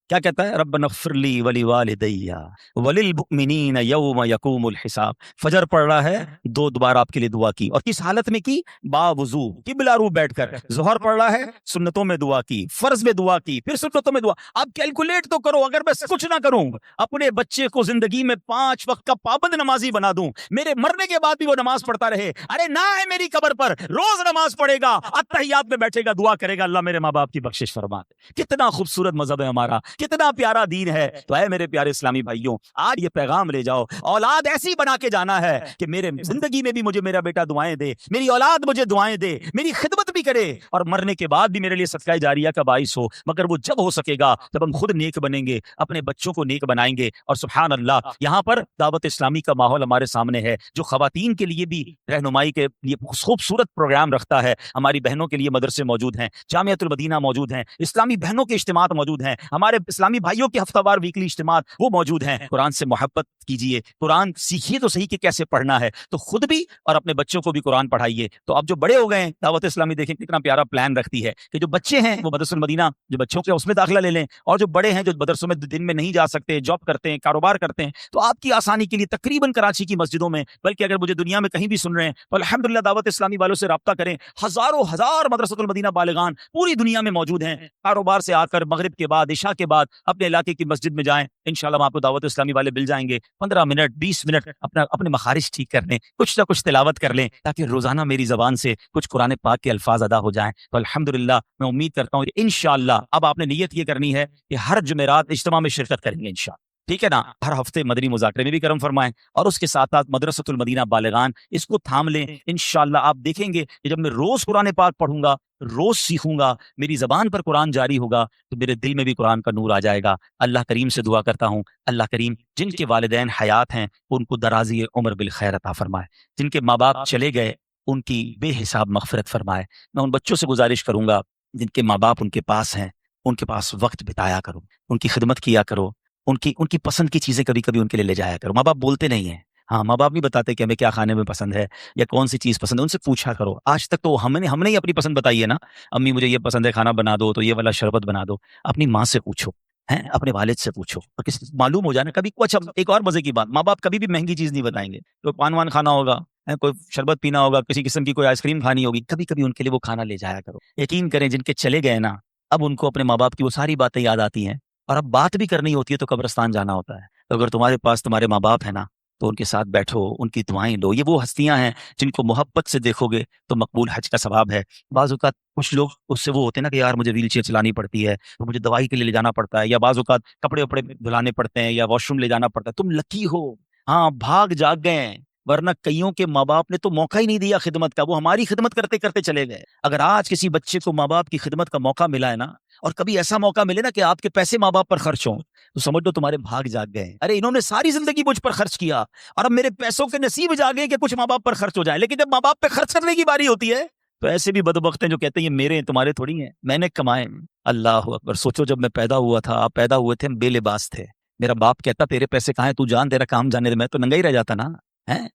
کیا کہتا ہے؟ ربنا اغفر لی ولوالدی وللمؤمنین یوم یقوم الحساب. فجر پڑھ رہا ہے, 2 بار آپ کے لیے دعا کی, اور کس حالت میں کی؟ با وضو, قبلہ رو بیٹھ کر. ظہر پڑھ رہا ہے, سنتوں میں دعا کی, فرض میں دعا کی, پھر سنتوں میں دعا. اب کیلکولیٹ تو کرو, اگر میں کچھ نہ کروں, اپنے بچے کو زندگی میں 5 وقت کا پابند نمازی بنا دوں, میرے مرنے کے بعد بھی وہ نماز پڑھتا رہے, ارے نہ ہے میری قبر پر روز نماز پڑھے گا, اتحیات میں بیٹھے گا, دعا کرے گا اللہ میرے ماں باپ کی بخشش فرما. کتنا خوبصورت مذہب ہے ہمارا, کتنا پیارا دین ہے۔ تو اے میرے پیارے اسلامی بھائیوں، آج یہ پیغام لے جاؤ، اولاد ایسی بنا کے جانا ہے کہ میرے زندگی میں بھی مجھے میرا بیٹا دعائیں دے، میری اولاد مجھے دعائیں دے، میری خدمت بھی کرے، اور مرنے کے بعد بھی میرے لیے صدقہ جاریہ کا باعث ہو۔ مگر وہ جب ہو سکے گا جب ہم خود نیک بنیں گے، اپنے بچوں کو نیک بنائیں گے۔ اور سبحان اللہ، یہاں پر دعوت اسلامی کا ماحول ہمارے سامنے ہے، جو خواتین کے لیے بھی رہنمائی کے لیے خوبصورت پروگرام رکھتا ہے۔ ہماری بہنوں کے لیے مدرسے موجود ہیں، جامعۃ المدینہ موجود ہیں، اسلامی بہنوں کے اجتماعات موجود ہیں، ہمارے اسلامی بھائیوں کے ہفتہ وار ویکلی اجتماعات وہ موجود ہیں۔ قرآن سے محبت کیجئے، قرآن سیکھیے تو صحیح کہ کیسے پڑھنا ہے، تو خود بھی اور اپنے بچوں کو بھی قرآن پڑھائیے۔ تو اب جو بڑے ہو گئے ہیں، دعوت اسلامی دیکھیں کتنا پیارا پلان رکھتی ہے کہ جو بچے ہیں وہ مدرسہ المدینہ جو بچوں کے اس میں داخلہ لے لیں، اور جو بڑے ہیں جو مدرسوں میں دن میں نہیں جا سکتے، جاب کرتے ہیں، کاروبار کرتے ہیں، تو آپ کی آسانی کے لیے تقریباً کراچی کی مسجدوں میں، بلکہ اگر مجھے دنیا میں کہیں بھی سن رہے ہیں تو الحمدللہ دعوت اسلامی والوں سے رابطہ کریں، ہزاروں ہزار مدرسۃ المدینہ بالغان پوری دنیا میں موجود ہیں۔ کاروبار سے آ کر مغرب کے بعد، عشاء کے بعد اپنے علاقے کی مسجد میں جائیں، انشاءاللہ آپ کو دعوت اسلامی والے مل جائیں گے۔ 15 منٹ 20 منٹ اپنے مخارج ٹھیک کر لیں، کچھ نہ کچھ تلاوت کر لیں، تاکہ روزانہ میری زبان سے کچھ قرآن پاک کے الفاظ ادا ہو جائیں۔ تو الحمدللہ میں امید کرتا ہوں کہ انشاءاللہ اب آپ نے نیت یہ کرنی ہے کہ ہر جمعرات اجتماع میں شرکت کریں گے انشاءاللہ، ٹھیک ہے نا؟ ہر ہفتے مدنی مذاکرے میں بھی کرم فرمائیں، اور اس کے ساتھ ساتھ مدرسۃ المدینہ بالغان اس کو تھام لیں۔ انشاءاللہ آپ دیکھیں گے کہ جب میں روز قرآن پاک پڑھوں گا، روز سیکھوں گا، میری زبان پر قرآن جاری ہوگا، تو میرے دل میں بھی قرآن کا نور آ جائے گا۔ اللہ کریم سے دعا کرتا ہوں، اللہ کریم جن کے والدین حیات ہیں ان کو درازی عمر بالخیر عطا فرمائے، جن کے ماں باپ چلے گئے ان کی بے حساب مغفرت فرمائے۔ میں ان بچوں سے گزارش کروں گا جن کے ماں باپ ان کے پاس ہیں، ان کے پاس وقت بتایا کرو، ان کی خدمت کیا کرو، ان کی پسند کی چیزیں کبھی کبھی ان کے لیے لے جایا کرو۔ ماں باپ بولتے نہیں ہیں، ہاں ماں باپ نہیں بتاتے کہ ہمیں کیا کھانے میں پسند ہے یا کون سی چیز پسند ہے، ان سے پوچھا کرو۔ آج تک تو ہم نے ہی اپنی پسند بتائی ہے نا، امی مجھے یہ پسند ہے، کھانا بنا دو تو یہ والا شربت بنا دو۔ اپنی ماں سے پوچھو، ہیں اپنے والد سے پوچھو، اور کسی معلوم ہو جانا کبھی۔ اچھا ایک اور مزے کی بات، ماں باپ کبھی بھی مہنگی چیز نہیں بتائیں گے۔ کوئی پان وان کھانا ہوگا، کوئی شربت پینا ہوگا، کسی قسم کی کوئی آئس کریم کھانی ہوگی، کبھی کبھی ان کے لیے وہ کھانا لے جایا کرو۔ یقین کریں جن کے چلے گئے نا، اب ان کو اپنے ماں باپ کی وہ ساری باتیں یاد آتی ہیں، اور اب بات بھی کرنی ہوتی ہے تو قبرستان جانا ہوتا ہے۔ تو اگر تمہارے پاس تمہارے ماں باپ ہیں نا، تو ان کے ساتھ بیٹھو، ان کی دعائیں لو۔ یہ وہ ہستیاں ہیں جن کو محبت سے دیکھو گے تو مقبول حج کا ثواب ہے۔ بعض اوقات کچھ لوگ اس سے وہ ہوتے ہیں نا کہ یار مجھے ویل چیئر چلانی پڑتی ہے، تو مجھے دوائی کے لیے لے جانا پڑتا ہے، یا بعض اوقات کپڑے وپڑے دھلانے پڑتے ہیں، یا واش روم لے جانا پڑتا ہے۔ تم لکی ہو، ہاں بھاگ جاگ گئے ہیں، ورنہ کئیوں کے ماں باپ نے تو موقع ہی نہیں دیا خدمت کا، وہ ہماری خدمت کرتے کرتے چلے گئے۔ اگر آج کسی بچے کو ماں باپ کی خدمت کا موقع ملا ہے نا، اور کبھی ایسا موقع ملے نا کہ آپ کے پیسے ماں باپ پر خرچ ہوں، تو سمجھ لو تمہارے بھاگ جاگ گئے۔ ارے انہوں نے ساری زندگی مجھ پر خرچ کیا، اور اب میرے پیسوں کے نصیب جاگے کہ کچھ ماں باپ پر خرچ ہو جائے، لیکن جب ماں باپ پہ خرچ کرنے کی باری ہوتی ہے تو ایسے بھی بدبخت ہیں جو کہتے ہیں یہ میرے ہیں تمہارے تھوڑی ہیں، میں نے کمائے۔ اللہ اکبر! سوچو جب میں پیدا ہوا تھا، آپ پیدا ہوئے تھے، ہم بے لباس تھے، میرا باپ کہتا تیرے پیسے کہاں ہیں، تو جان تیرا کام جانے دے، میں تو ننگا ہی رہ جاتا نا۔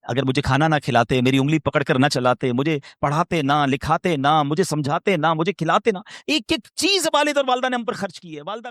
اگر مجھے کھانا نہ کھلاتے، میری انگلی پکڑ کر نہ چلاتے، مجھے پڑھاتے نہ، لکھاتے نہ، مجھے سمجھاتے نہ، مجھے کھلاتے نہ، ایک ایک چیز والد اور والدہ نے ہم پر خرچ کی ہے۔ والدہ